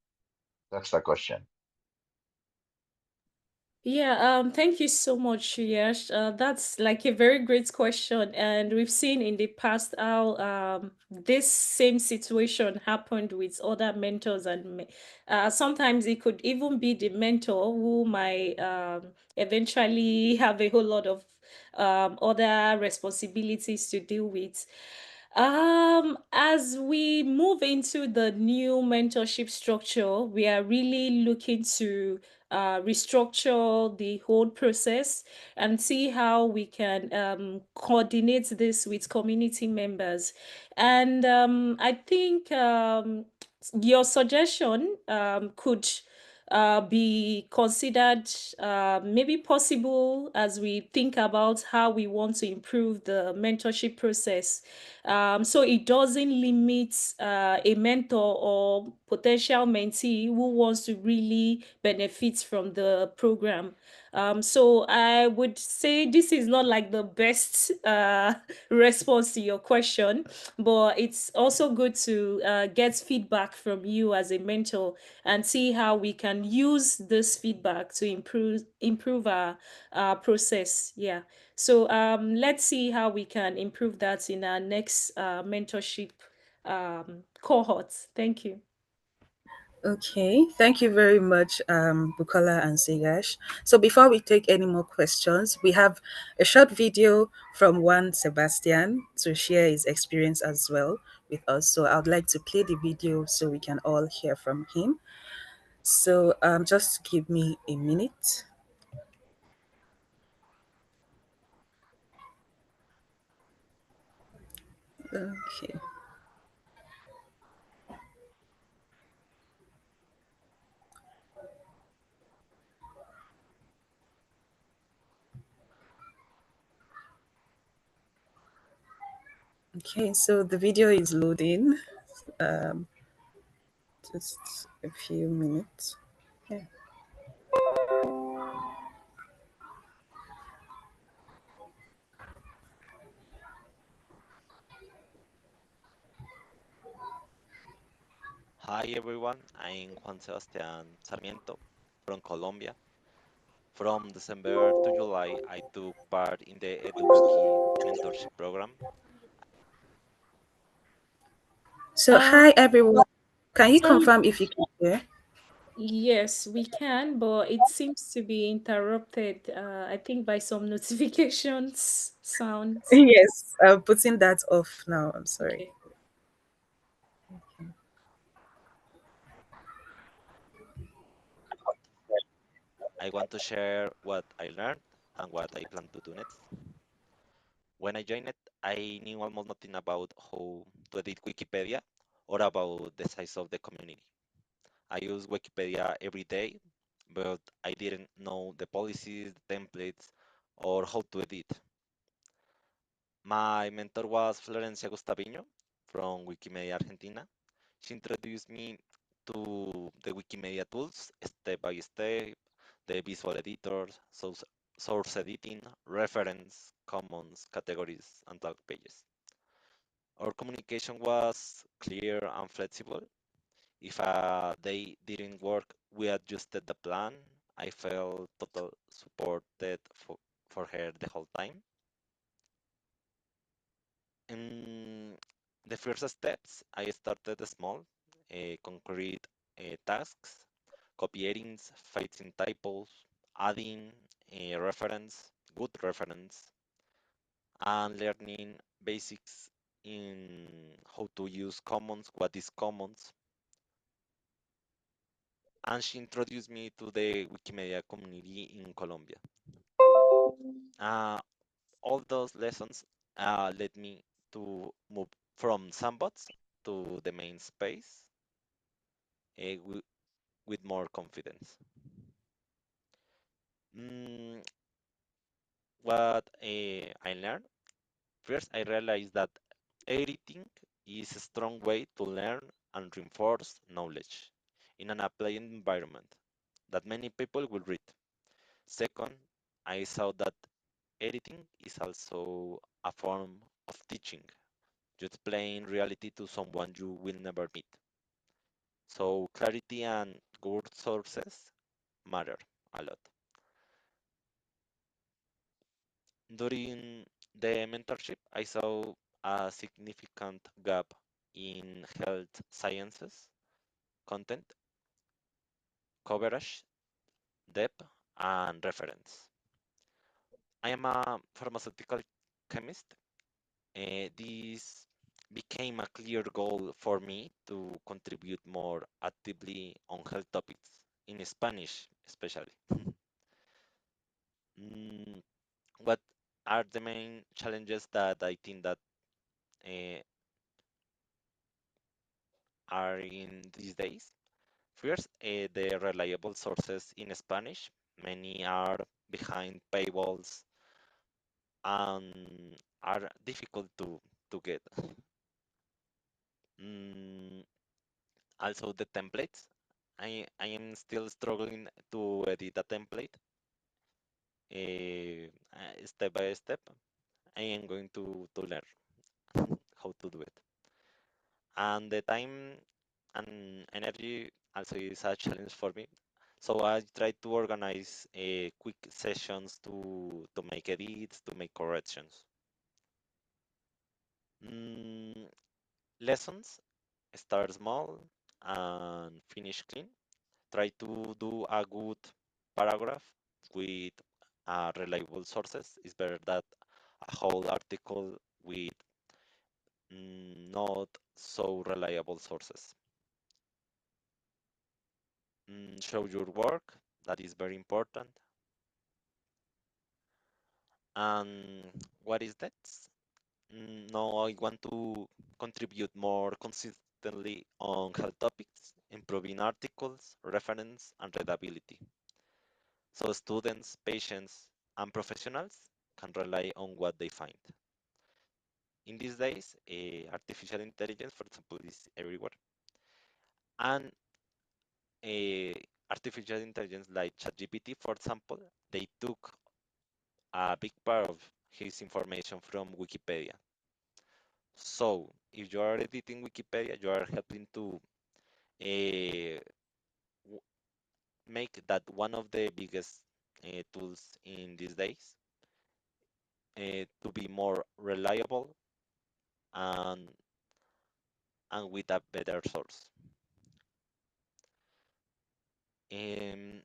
That's the question. Yeah, thank you so much, Yash. That's like a very great question, and we've seen in the past how this same situation happened with other mentors, and sometimes it could even be the mentor who might eventually have a whole lot of other responsibilities to deal with. As we move into the new mentorship structure, we are really looking to restructure the whole process and see how we can coordinate this with community members. And I think your suggestion could be considered maybe possible as we think about how we want to improve the mentorship process. So it doesn't limit a mentor or potential mentee who wants to really benefit from the program. So I would say this is not like the best response to your question, but it's also good to get feedback from you as a mentor and see how we can use this feedback to improve our process. Yeah. So let's see how we can improve that in our next mentorship cohort. Thank you. Okay, thank you very much, Bukola and Sigash. So before we take any more questions, we have a short video from Juan Sebastian to share his experience as well with us. So I'd like to play the video so we can all hear from him. So just give me a minute. Okay. Okay, so the video is loading. Um, just a few minutes. Yeah. Hi everyone, I'm Juan Sebastián Sarmiento from Colombia. From December to July, I took part in the EduWiki mentorship program. So Uh, hi everyone. Can you from confirm if you can hear? Yes, we can, but it seems to be interrupted, I think by some notifications sounds. Yes, I'm putting that off now. I'm sorry. Okay. I want to share what I learned and what I plan to do next. When I joined it, I knew almost nothing about how to edit Wikipedia or about the size of the community. I use Wikipedia every day, but I didn't know the policies, the templates, or how to edit. My mentor was Florencia Gustaviño from Wikimedia Argentina. She introduced me to the Wikimedia tools step by step, the visual editors, source editing, reference, commons, categories, and tag pages. Our communication was clear and flexible. If a day didn't work, we adjusted the plan. I felt total supported for her the whole time. In the first steps, I started small, concrete tasks, copy edits, fixing typos, adding a reference, good reference, and learning basics in how to use commons, what is commons. And she introduced me to the Wikimedia community in Colombia. Uh, all those lessons led me to move from sandbox to the main space uh, with more confidence. Mm, what I learned? First, I realized that editing is a strong way to learn and reinforce knowledge in an applied environment that many people will read. Second, I saw that editing is also a form of teaching. You explain reality to someone you will never meet. So clarity and good sources matter a lot. During the mentorship, I saw a significant gap in health sciences content, coverage, depth, and reference. I am a pharmaceutical chemist. This became a clear goal for me to contribute more actively on health topics, in Spanish especially. Mm, what are the main challenges that I think that uh, are in these days? First, the reliable sources in Spanish. Many are behind paywalls and are difficult to get. Mm, Also, the templates. I am still struggling to edit a template step by step. I am going to learn how to do it. And the time and energy also is a challenge for me. So I try to organize quick sessions to make edits, to make corrections. Mm, Lessons, start small and finish clean. Try to do a good paragraph with reliable sources. It's better that a whole article with not so reliable sources. Show your work, that is very important. And what is that? Now I want to contribute more consistently on health topics, improving articles, reference, and readability. So students, patients, and professionals can rely on what they find. In these days, artificial intelligence, for example, is everywhere. And uh, artificial intelligence like ChatGPT, for example, they took a big part of his information from Wikipedia. So if you are editing Wikipedia, you are helping to uh, make that one of the biggest tools in these days to be more reliable and with a better source. Um,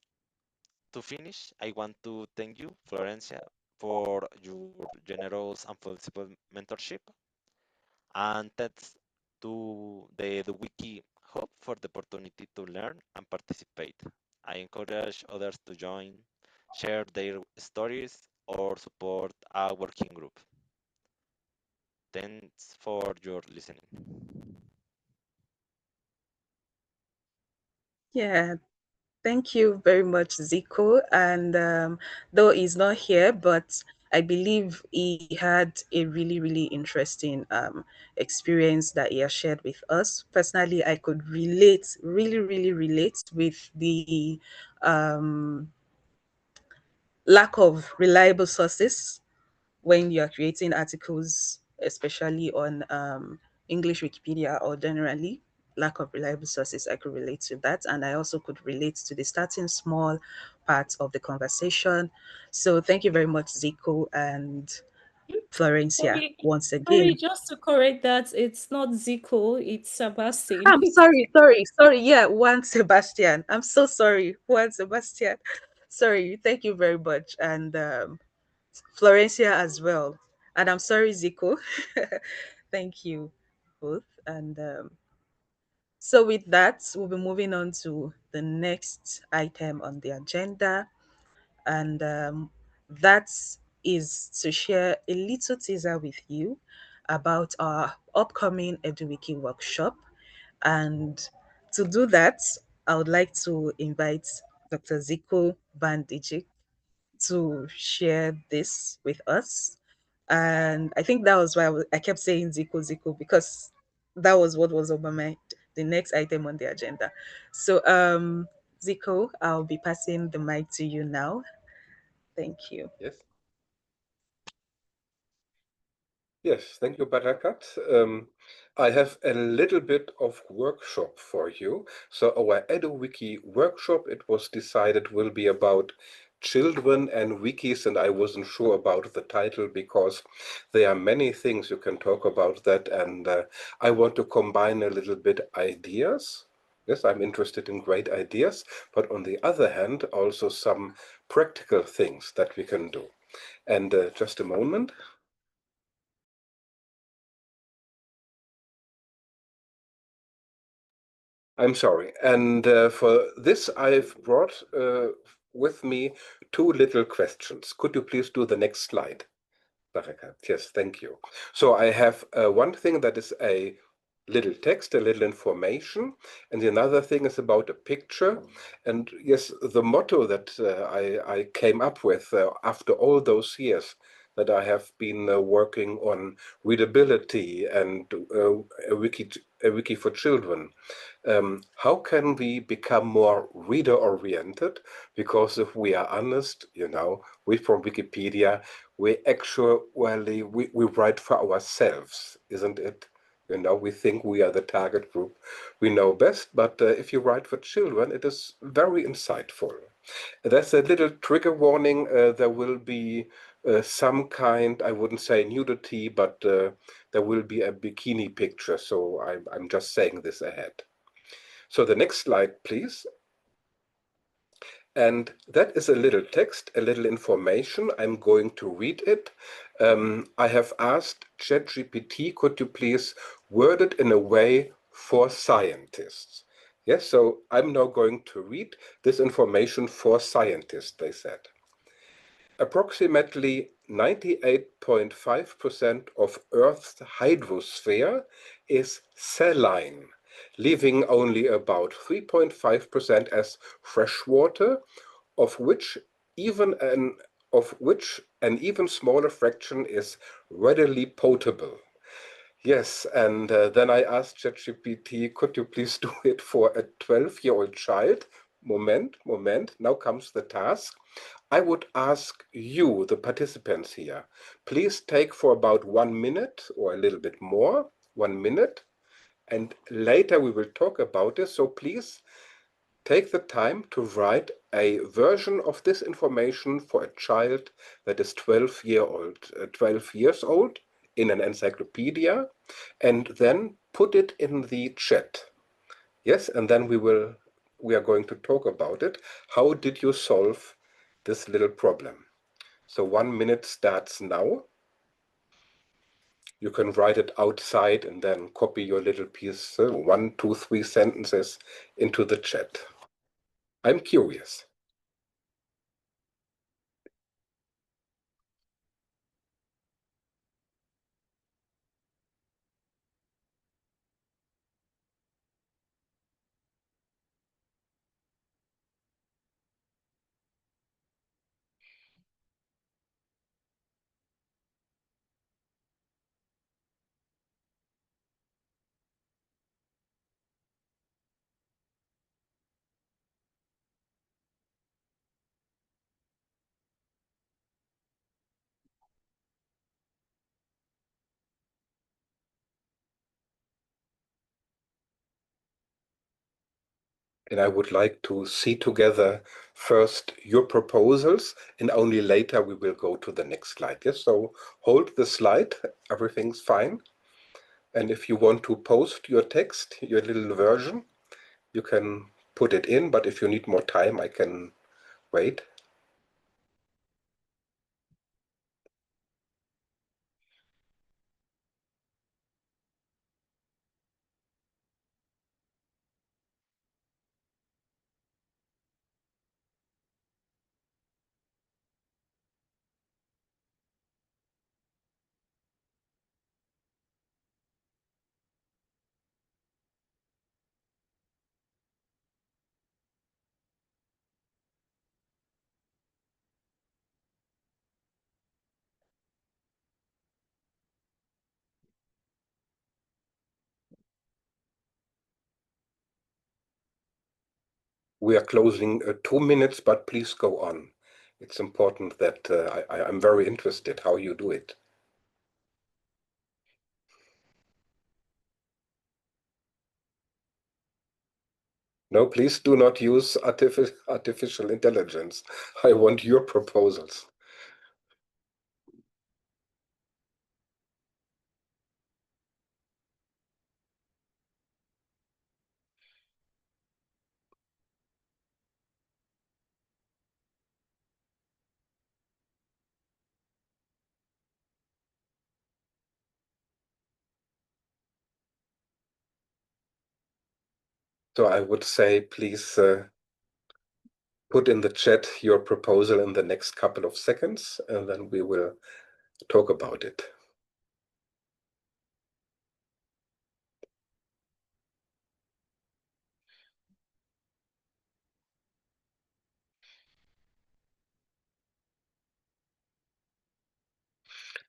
to finish, I want to thank you, Florencia, for your generous and flexible mentorship, and thanks to the Wiki Hub for the opportunity to learn and participate. I encourage others to join, share their stories, or support a working group. Thanks for your listening. Yeah, thank you very much, Zico. And though he's not here, but I believe he had a really, really interesting experience that he has shared with us. Personally, I could relate, really, really relate with the um, lack of reliable sources when you're creating articles, especially on English Wikipedia or generally, lack of reliable sources. I could relate to that. And I also could relate to the starting small part of the conversation. So thank you very much, Zico and Florencia, Sorry, once sorry, again. just to correct that, it's not Zico, it's Sebastian. I'm sorry. Yeah, Juan Sebastian. I'm so sorry, Juan Sebastian. Sorry. Thank you very much. And Florencia as well. And I'm sorry, Zico. Thank you both. And so, with that, we'll be moving on to the next item on the agenda. And that is to share a little teaser with you about our upcoming EduWiki workshop. And to do that, I would like to invite Dr. Ziko van Dijk to share this with us. And I think that was why I kept saying Zico, Zico, because that was what was on my mind, the next item on the agenda. So, Zico, I'll be passing the mic to you now. Thank you. Yes. Yes, thank you, Barakat. I have a little bit of workshop for you. So our EduWiki workshop, it was decided will be about children and wikis, and I wasn't sure about the title because there are many things you can talk about that, and I want to combine a little bit ideas. Yes, I'm interested in great ideas, but on the other hand, also some practical things that we can do. And just a moment. I'm sorry. And for this, I've brought with me two little questions. Could you please do the next slide? Barakat. Yes, thank you. So I have one thing that is a little text, a little information, and the another thing is about a picture. And yes, the motto that I came up with after all those years that I have been working on readability and a wiki for children. How can we become more reader-oriented? Because if we are honest, you know, we from Wikipedia, we actually we write for ourselves, isn't it? You know, we think we are the target group. We know best, but if you write for children, it is very insightful. That's a little trigger warning. There will be some kind, I wouldn't say nudity, but there will be a bikini picture. So I'm just saying this ahead. So the next slide, please. And that is a little text, a little information. I'm going to read it. I have asked ChatGPT, could you please word it in a way for scientists? Yes, so I'm now going to read this information for scientists, they said. Approximately 98.5% of Earth's hydrosphere is saline, leaving only about 3.5% as freshwater, of which an even smaller fraction is readily potable. Yes, and then I asked ChatGPT, could you please do it for a 12-year-old child? Moment, now comes the task. I would ask you, the participants here, please take for about 1 minute or a little bit more, 1 minute, and later we will talk about this. So please take the time to write a version of this information for a child that is 12 years old in an encyclopedia, and then put it in the chat. Yes, and then we are going to talk about it. How did you solve this little problem? So 1 minute starts now. You can write it outside and then copy your little piece, 1, 2, 3 sentences into the chat. I'm curious. And I would like to see together first your proposals, and only later we will go to the next slide. Yes, so hold the slide, everything's fine. And if you want to post your text, your little version, you can put it in, but if you need more time, I can wait. We are closing 2 minutes, but please go on. It's important that I'm very interested how you do it. No, please do not use artificial intelligence. I want your proposals. So I would say, please put in the chat your proposal in the next couple of seconds, and then we will talk about it.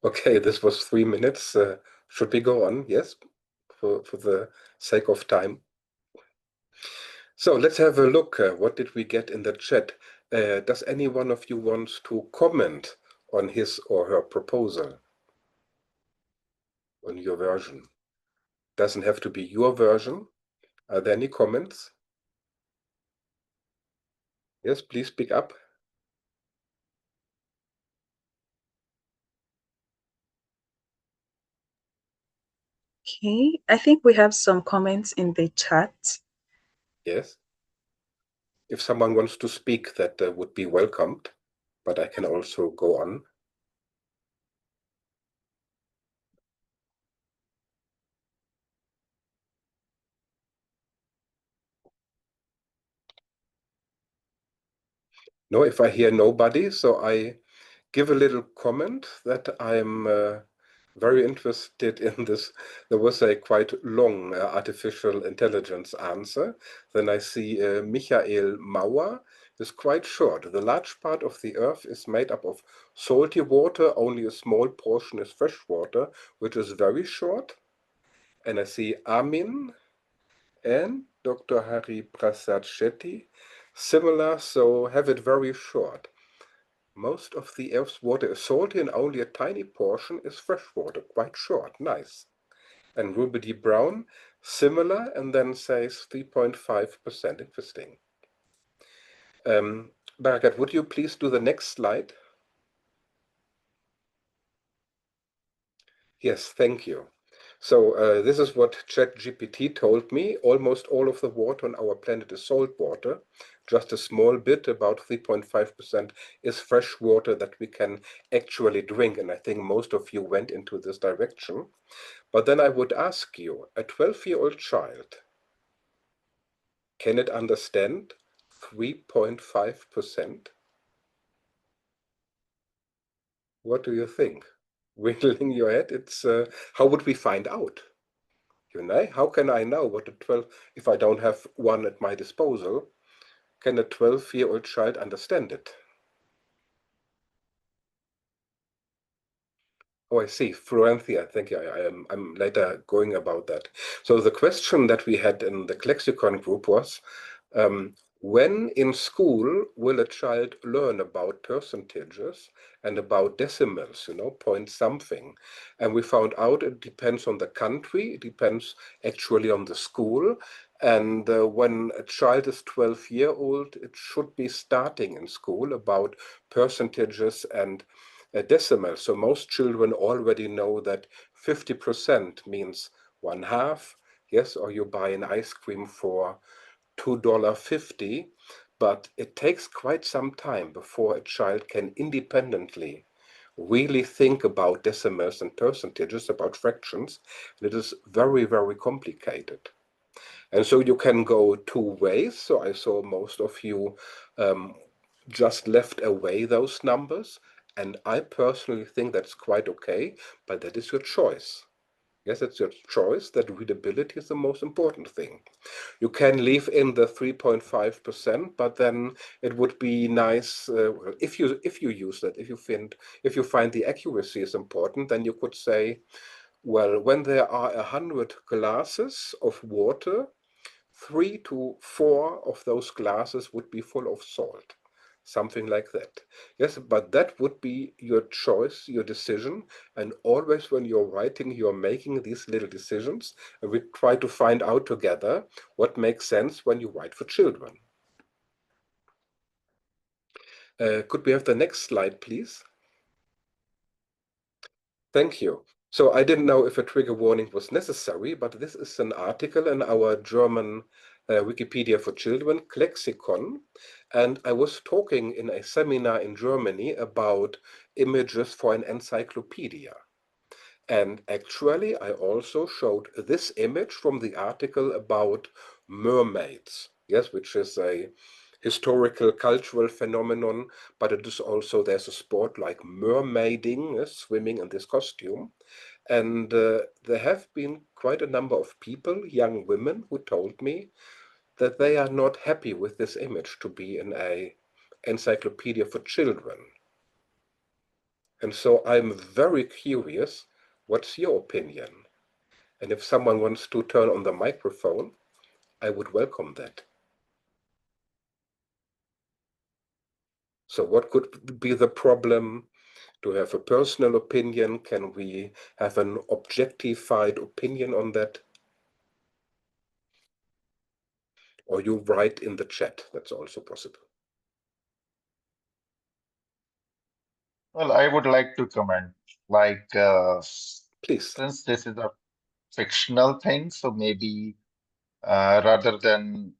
Okay, this was 3 minutes. Should we go on? Yes, for the sake of time. So let's have a look. What did we get in the chat? Does any one of you want to comment on his or her proposal, on your version? Doesn't have to be your version. Are there any comments? Yes, please speak up. Okay, I think we have some comments in the chat. Yes. If someone wants to speak, that would be welcomed, but I can also go on. No, if I hear nobody, so I give a little comment that I'm very interested in this. There was a quite long artificial intelligence answer. Then I see Michael Mauer is quite short. The large part of the earth is made up of salty water, only a small portion is fresh water, which is very short. And I see Amin and Dr. Hari Prasad Shetty, similar, so have it very short. Most of the Earth's water is salty and only a tiny portion is fresh water. Quite short, nice. And Ruby D. Brown, similar, and then says 3.5%. Interesting. Barakat, would you please do the next slide? Yes, thank you. So this is what ChatGPT told me. Almost all of the water on our planet is salt water. Just a small bit, about 3.5%, is fresh water that we can actually drink. And I think most of you went into this direction. But then I would ask you, a 12-year-old child, can it understand 3.5%? What do you think? Wiggling your head? It's how would we find out? You know, how can I know what a 12, if I don't have one at my disposal, can a 12-year-old child understand it? Oh, I see. Fluentia. Thank you. I'm later going about that. So the question that we had in the Lexicon group was, when in school will a child learn about percentages and about decimals, you know, point something? And we found out it depends on the country, it depends actually on the school. And when a child is 12-year-old, it should be starting in school about percentages and a decimal. So most children already know that 50% means 1/2. Yes, or you buy an ice cream for $2.50, but it takes quite some time before a child can independently really think about decimals and percentages, about fractions. And it is very, very complicated. And so you can go two ways. So I saw most of you just left away those numbers. And I personally think that's quite okay, but that is your choice. Yes, it's your choice that readability is the most important thing. You can leave in the 3.5%, but then it would be nice if you use that, if you find the accuracy is important, then you could say, well, when there are 100 glasses of water, 3 to 4 of those glasses would be full of salt. something like that. Yes, but that would be your choice, your decision. And always when you're writing, you're making these little decisions. And we try to find out together what makes sense when you write for children. Could we have the next slide, please? Thank you. So I didn't know if a trigger warning was necessary, but this is an article in our German Wikipedia for Children, Klexikon, and I was talking in a seminar in Germany about images for an encyclopedia. And actually, I also showed this image from the article about mermaids, yes, which is a historical cultural phenomenon, but it is also, there's a sport like mermaiding, yes, swimming in this costume. And there have been quite a number of people, young women, who told me that they are not happy with this image to be in a encyclopedia for children. And so I'm very curious, what's your opinion? And if someone wants to turn on the microphone, I would welcome that. So what could be the problem? To have a personal opinion? Can we have an objectified opinion on that? Or you write in the chat, that's also possible. Well, I would like to comment, like, Please. since this is a fictional thing, so maybe rather than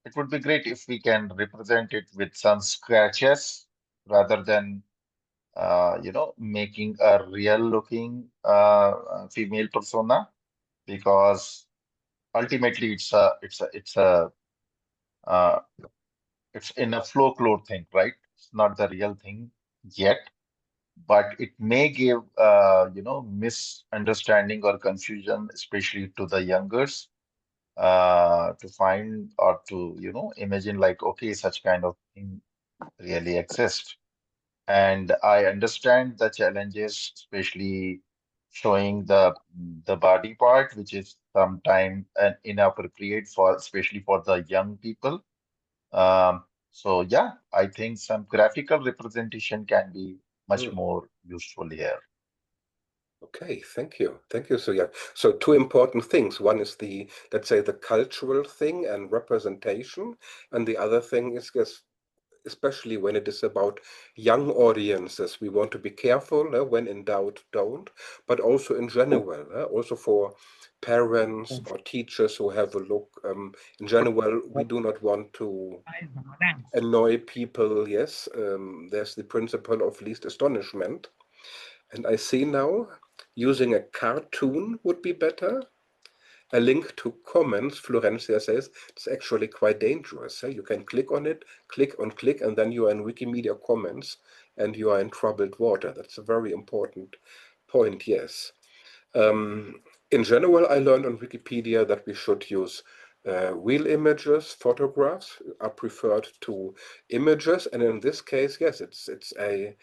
it would be great if we can represent it with some scratches rather than making a real looking female persona, because ultimately uh, it's in a folklore thing, right? It's not the real thing yet, but it may give misunderstanding or confusion, especially to the youngers, to find or to imagine like, okay, such kind of thing really exists. And I understand the challenges, especially showing the body part, which is sometimes inappropriate for, especially for the young people. So yeah, I think some graphical representation can be much more useful here. Okay, thank you. Thank you. So yeah, so two important things. One is the, let's say, the cultural thing and representation, and the other thing is, yes, especially when it is about young audiences, we want to be careful, when in doubt, don't, but also in general, also for parents or teachers who have a look, in general, we do not want to annoy people, yes. There's the principle of least astonishment. And I see now using a cartoon would be better. A link to comments, Florencia says, it's actually quite dangerous. You can click on it, click, and then you are in Wikimedia comments and you are in troubled water. That's a very important point, yes. In general, I learned on Wikipedia that we should use real images. Photographs are preferred to images, and in this case, yes, it's a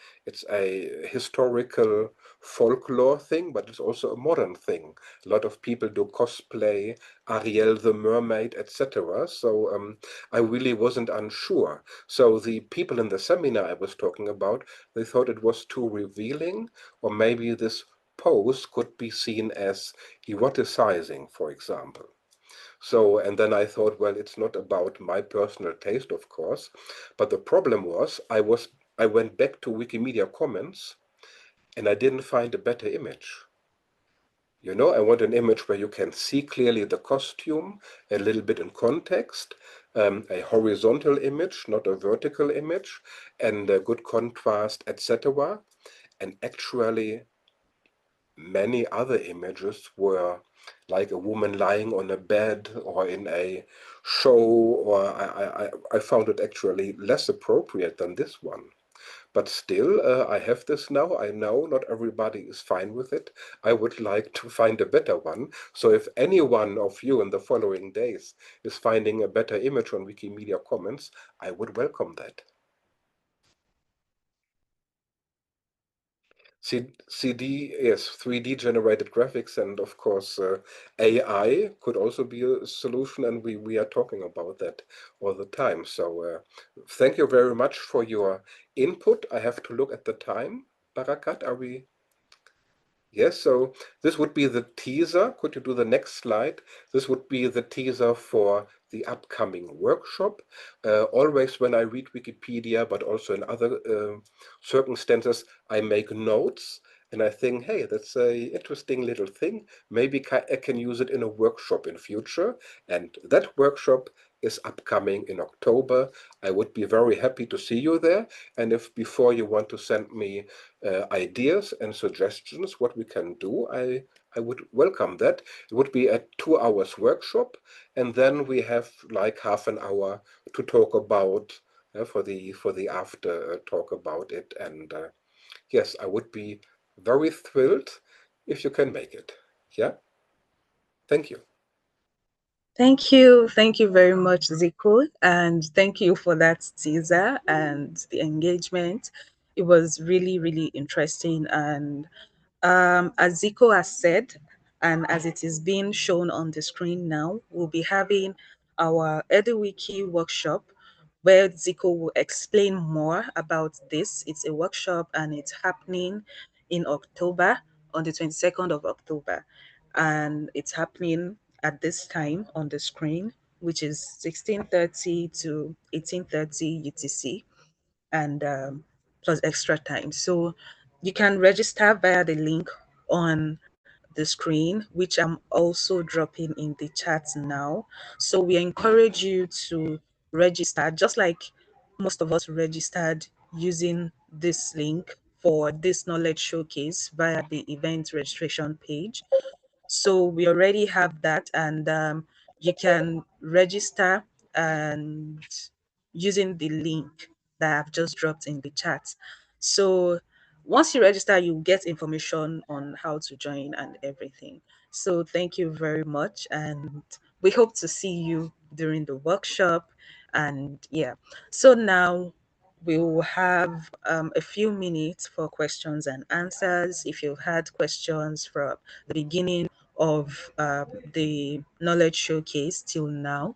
historical folklore thing, but it's also a modern thing. A lot of people do cosplay, Ariel the mermaid, etc. So I really wasn't unsure. So the people in the seminar I was talking about, they thought it was too revealing, or maybe this pose could be seen as eroticizing, for example. So, and then I thought, well, it's not about my personal taste, of course, but the problem was I went back to Wikimedia comments and I didn't find a better image. I want an image where you can see clearly the costume, a little bit in context, a horizontal image, not a vertical image, and a good contrast, etc. And actually, many other images were like a woman lying on a bed or in a show, or I found it actually less appropriate than this one. But still, I have this now. I know not everybody is fine with it. I would like to find a better one. So if any one of you in the following days is finding a better image on Wikimedia Commons, I would welcome that. CD, yes, 3D generated graphics, and of course, AI could also be a solution, and we are talking about that all the time. So thank you very much for your input. I have to look at the time. Barakat, are we? Yes, so this would be the teaser. Could you do the next slide? This would be the teaser for the upcoming workshop. Always when I read Wikipedia, but also in other circumstances, I make notes and I think, hey, that's a interesting little thing. Maybe I can use it in a workshop in future. And that workshop is upcoming in October. I would be very happy to see you there. And if before you want to send me ideas and suggestions what we can do, I would welcome that. It would be a 2 hours workshop, and then we have like half an hour to talk about for the after talk about it. And yes, I would be very thrilled if you can make it. Yeah, thank you. Thank you. Thank you very much, Ziko. And thank you for that teaser and the engagement. It was really, really interesting. And as Ziko has said, and as it is being shown on the screen now, we'll be having our EduWiki workshop where Ziko will explain more about this. It's a workshop and it's happening in October, on the 22nd of October. And it's happening at this time on the screen, which is 16:30 to 18:30 UTC, and plus extra time. So you can register via the link on the screen, which I'm also dropping in the chat now. So we encourage you to register, just like most of us registered using this link for this knowledge showcase via the event registration page. So we already have that, and you can register and using the link that I've just dropped in the chat. So once you register, you get information on how to join and everything. So thank you very much, and we hope to see you during the workshop. And yeah, so now we will have a few minutes for questions and answers. If you've had questions from the beginning of the knowledge showcase till now,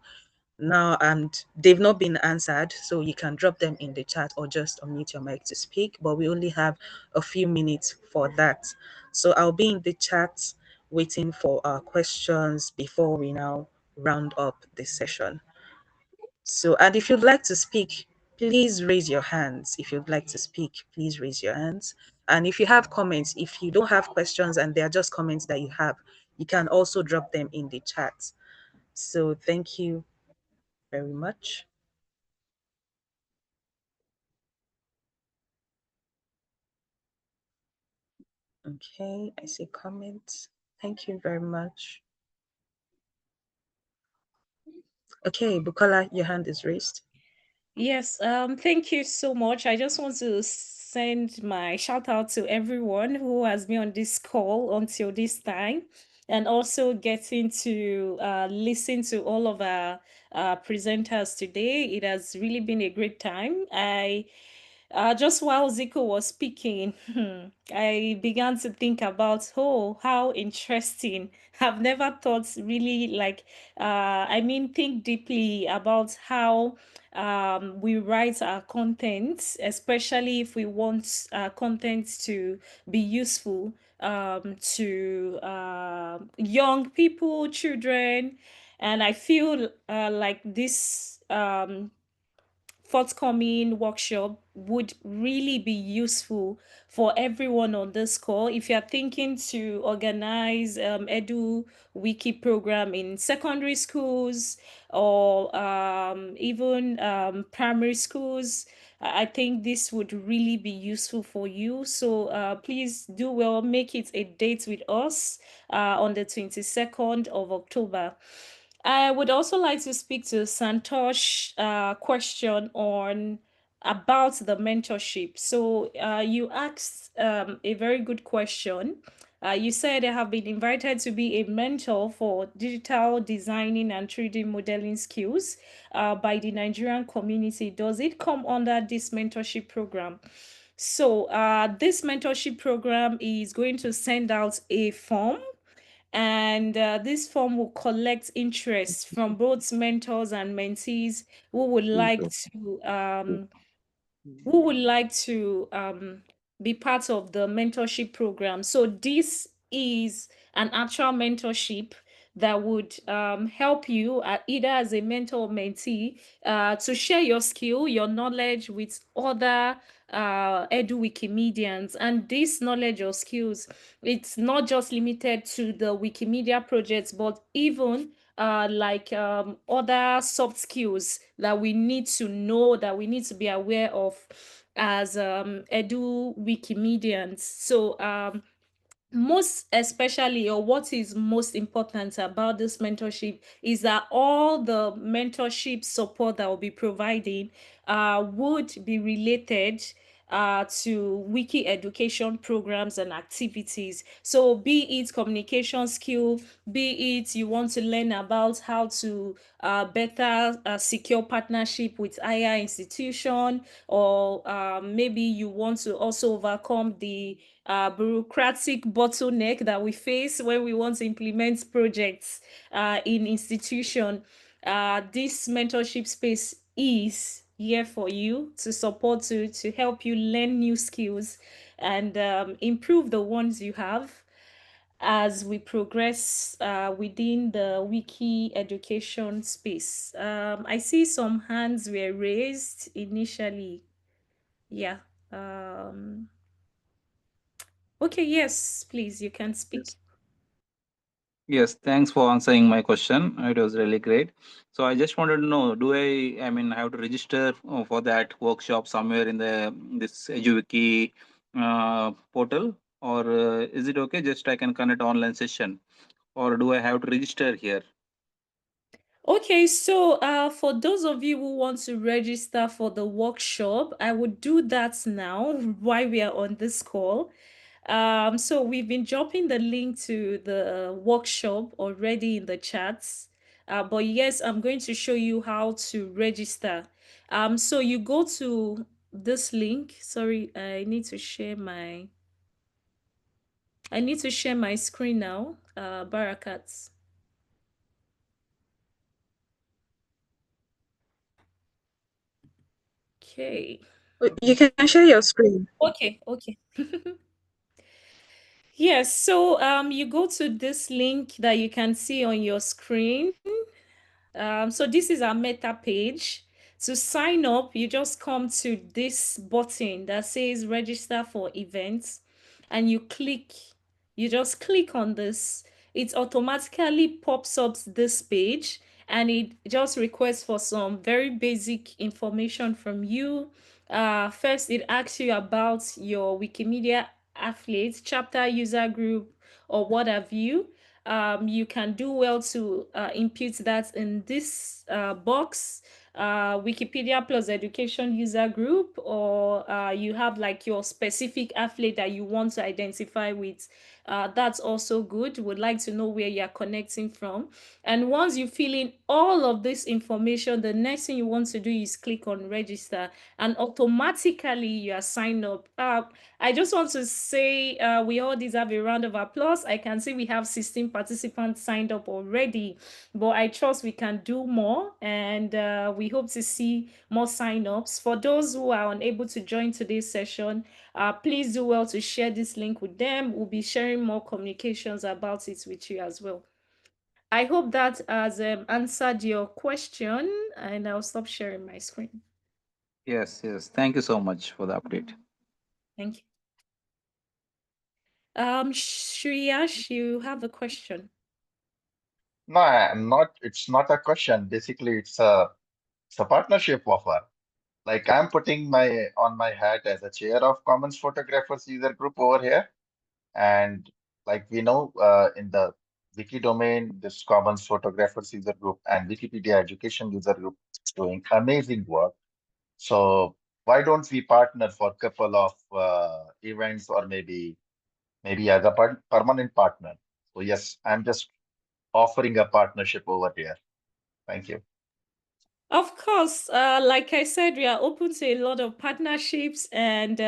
and they've not been answered, so you can drop them in the chat or just unmute your mic to speak, but we only have a few minutes for that. So I'll be in the chat waiting for our questions before we now round up this session. So, and if you'd like to speak, please raise your hands. If you'd like to speak, please raise your hands. And if you have comments, if you don't have questions and they are just comments that you have, you can also drop them in the chat. So thank you very much. Okay, I see comments. Thank you very much. Okay, Bukola, your hand is raised. Yes, thank you so much. I just want to send my shout out to everyone who has been on this call until this time, and also getting to listen to all of our presenters today. It has really been a great time. Just while Zico was speaking, I began to think about, oh, how interesting. I've never thought really like, think deeply about how we write our content, especially if we want our content to be useful to young people, children. And I feel like this forthcoming workshop would really be useful for everyone on this call. If you're thinking to organize Edu Wiki program in secondary schools or even primary schools, I think this would really be useful for you. So please do well, make it a date with us on the 22nd of October. I would also like to speak to Santosh question on about the mentorship. So you asked a very good question. You said I have been invited to be a mentor for digital designing and 3D modeling skills by the Nigerian community. Does it come under this mentorship program? So this mentorship program is going to send out a form, and this form will collect interest from both mentors and mentees who would like to be part of the mentorship program. So this is an actual mentorship that would help you either as a mentor or mentee to share your skill, your knowledge with other EduWikimedians. And this knowledge or skills, it's not just limited to the Wikimedia projects, but even other soft skills that we need to know, that we need to be aware of as Wikimedians. So most especially, or what is most important about this mentorship, is that all the mentorship support that will be providing would be related to wiki education programs and activities. So be it communication skill, be it you want to learn about how to better secure partnership with higher institution, or maybe you want to also overcome the bureaucratic bottleneck that we face when we want to implement projects in institution. This mentorship space is here for you to support you, to help you learn new skills and improve the ones you have as we progress within the wiki education space. I see some hands were raised initially. Yeah. Okay, yes, please, you can speak. Yes, thanks for answering my question. It was really great. So I just wanted to know, I mean, I have to register for that workshop somewhere in the this EduWiki portal, or is it okay? Just I can connect online session, or do I have to register here? Okay, so for those of you who want to register for the workshop, I would do that now while we are on this call. So we've been dropping the link to the workshop already in the chats. But yes, I'm going to show you how to register. So you go to this link. Sorry, I need to share my screen now. Barakat. Okay. You can share your screen. Okay. Yes, so you go to this link that you can see on your screen. So this is our meta page. To sign up, you just come to this button that says register for events, and you just click on this. It automatically pops up this page, and it just requests for some very basic information from you. First, it asks you about your Wikimedia affiliate, chapter, user group, or what have you. You can do well to input that in this box, Wikipedia plus education user group, or you have like your specific affiliate that you want to identify with. That's also good. Would like to know where you're connecting from. And once you fill in all of this information, the next thing you want to do is click on register, and automatically you are signed up. I just want to say we all deserve a round of applause. I can see we have 16 participants signed up already, but I trust we can do more, and we hope to see more sign-ups. For those who are unable to join today's session, please do well to share this link with them. We'll be sharing more communications about it with you as well. I hope that has answered your question, and I'll stop sharing my screen. Yes. Thank you so much for the update. Thank you. Shriyash, you have a question. No, I'm not. It's not a question. Basically, it's a partnership offer. Like I'm putting my on my hat as a chair of Commons Photographers user group over here, and like we know, in the wiki domain, this Commons Photographers user group and Wikipedia education user group is doing amazing work. So why don't we partner for a couple of events, or maybe as a permanent partner? So yes, I'm just offering a partnership over here. Thank you. Of course, like I said, we are open to a lot of partnerships, and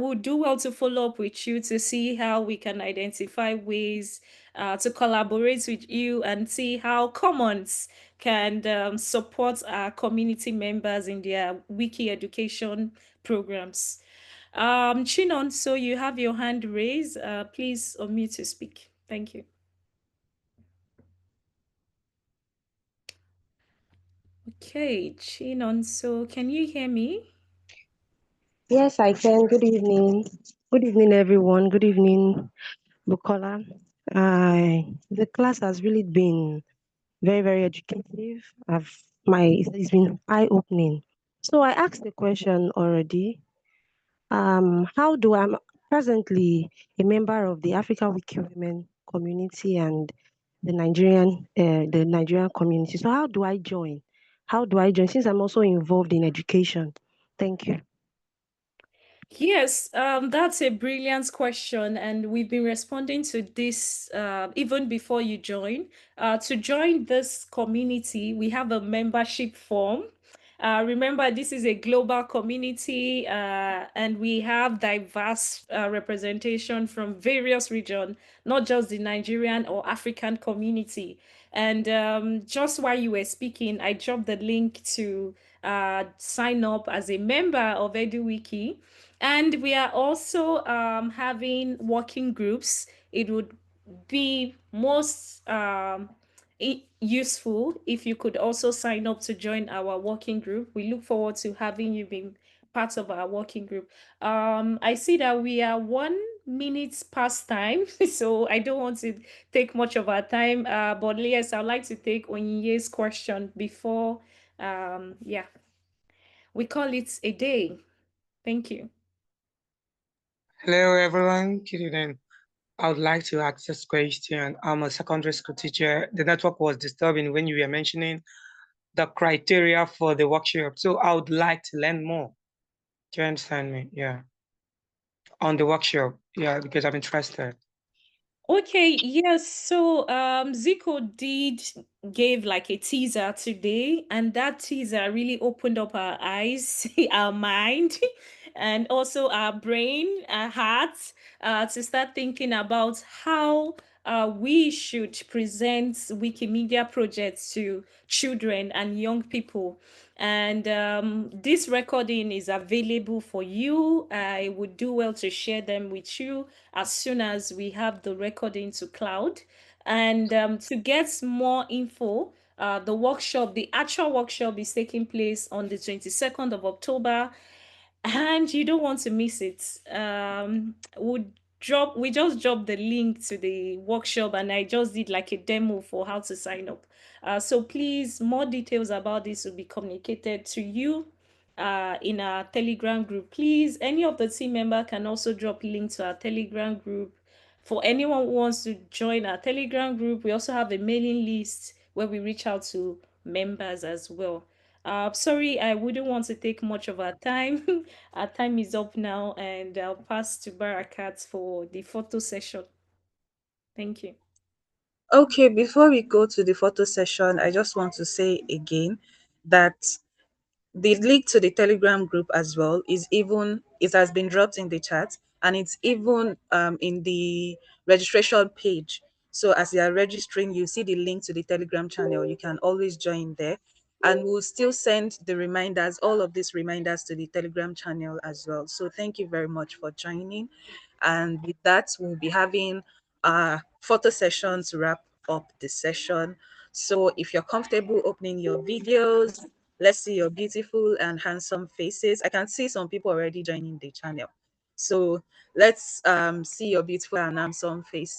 we'll do well to follow up with you to see how we can identify ways to collaborate with you and see how commons can support our community members in their wiki education programs. Chinon, so you have your hand raised. Please unmute to speak. Thank you. Okay, Chinon, so can you hear me? Yes, I can. Good evening. Good evening, everyone. Good evening, Bukola. The class has really been very, very educative. It's been eye-opening. So I asked the question already. How do I'm presently a member of the Africa Wiki Women community and the Nigerian community. So how do I join? How do I join? Since I'm also involved in education. Thank you. Yes, that's a brilliant question, and we've been responding to this even before you join. To join this community, we have a membership form. Remember, this is a global community, and we have diverse representation from various regions, not just the Nigerian or African community. And just while you were speaking, I dropped the link to sign up as a member of EduWiki. And we are also having working groups. It would be most useful if you could also sign up to join our working group. We look forward to having you being part of our working group. I see that we are 1 minute past time, so I don't want to take much of our time. But yes, I'd like to take Onye's question before, yeah, we call it a day. Thank you. Hello, everyone. Good evening. I would like to ask this question. I'm a secondary school teacher. The network was disturbing when you were mentioning the criteria for the workshop. So I would like to learn more. Do you understand me? Yeah. On the workshop. Yeah, because I'm interested. Okay, yes. So Zico did gave like a teaser today, and that teaser really opened up our eyes, our mind, and also our brain, our hearts, to start thinking about how we should present Wikimedia projects to children and young people. And this recording is available for you. I would do well to share them with you as soon as we have the recording to cloud. And to get more info, the actual workshop is taking place on the 22nd of October, and you don't want to miss it. We just dropped the link to the workshop, and I just did like a demo for how to sign up. So please, more details about this will be communicated to you in our Telegram group. Please, any of the team member can also drop link to our Telegram group. For anyone who wants to join our Telegram group, we also have a mailing list where we reach out to members as well. Sorry, I wouldn't want to take much of our time. Our time is up now, and I'll pass to Barakat for the photo session. Thank you. Okay, before we go to the photo session, I just want to say again that the link to the Telegram group as well it has been dropped in the chat, and it's even in the registration page. So as you are registering, you see the link to the Telegram channel. You can always join there, and we'll still send the reminders, all of these reminders, to the Telegram channel as well. So thank you very much for joining, and with that, we'll be having a photo session to wrap up the session. So if you're comfortable opening your videos, let's see your beautiful and handsome faces. I can see some people already joining the channel. So let's see your beautiful and handsome faces.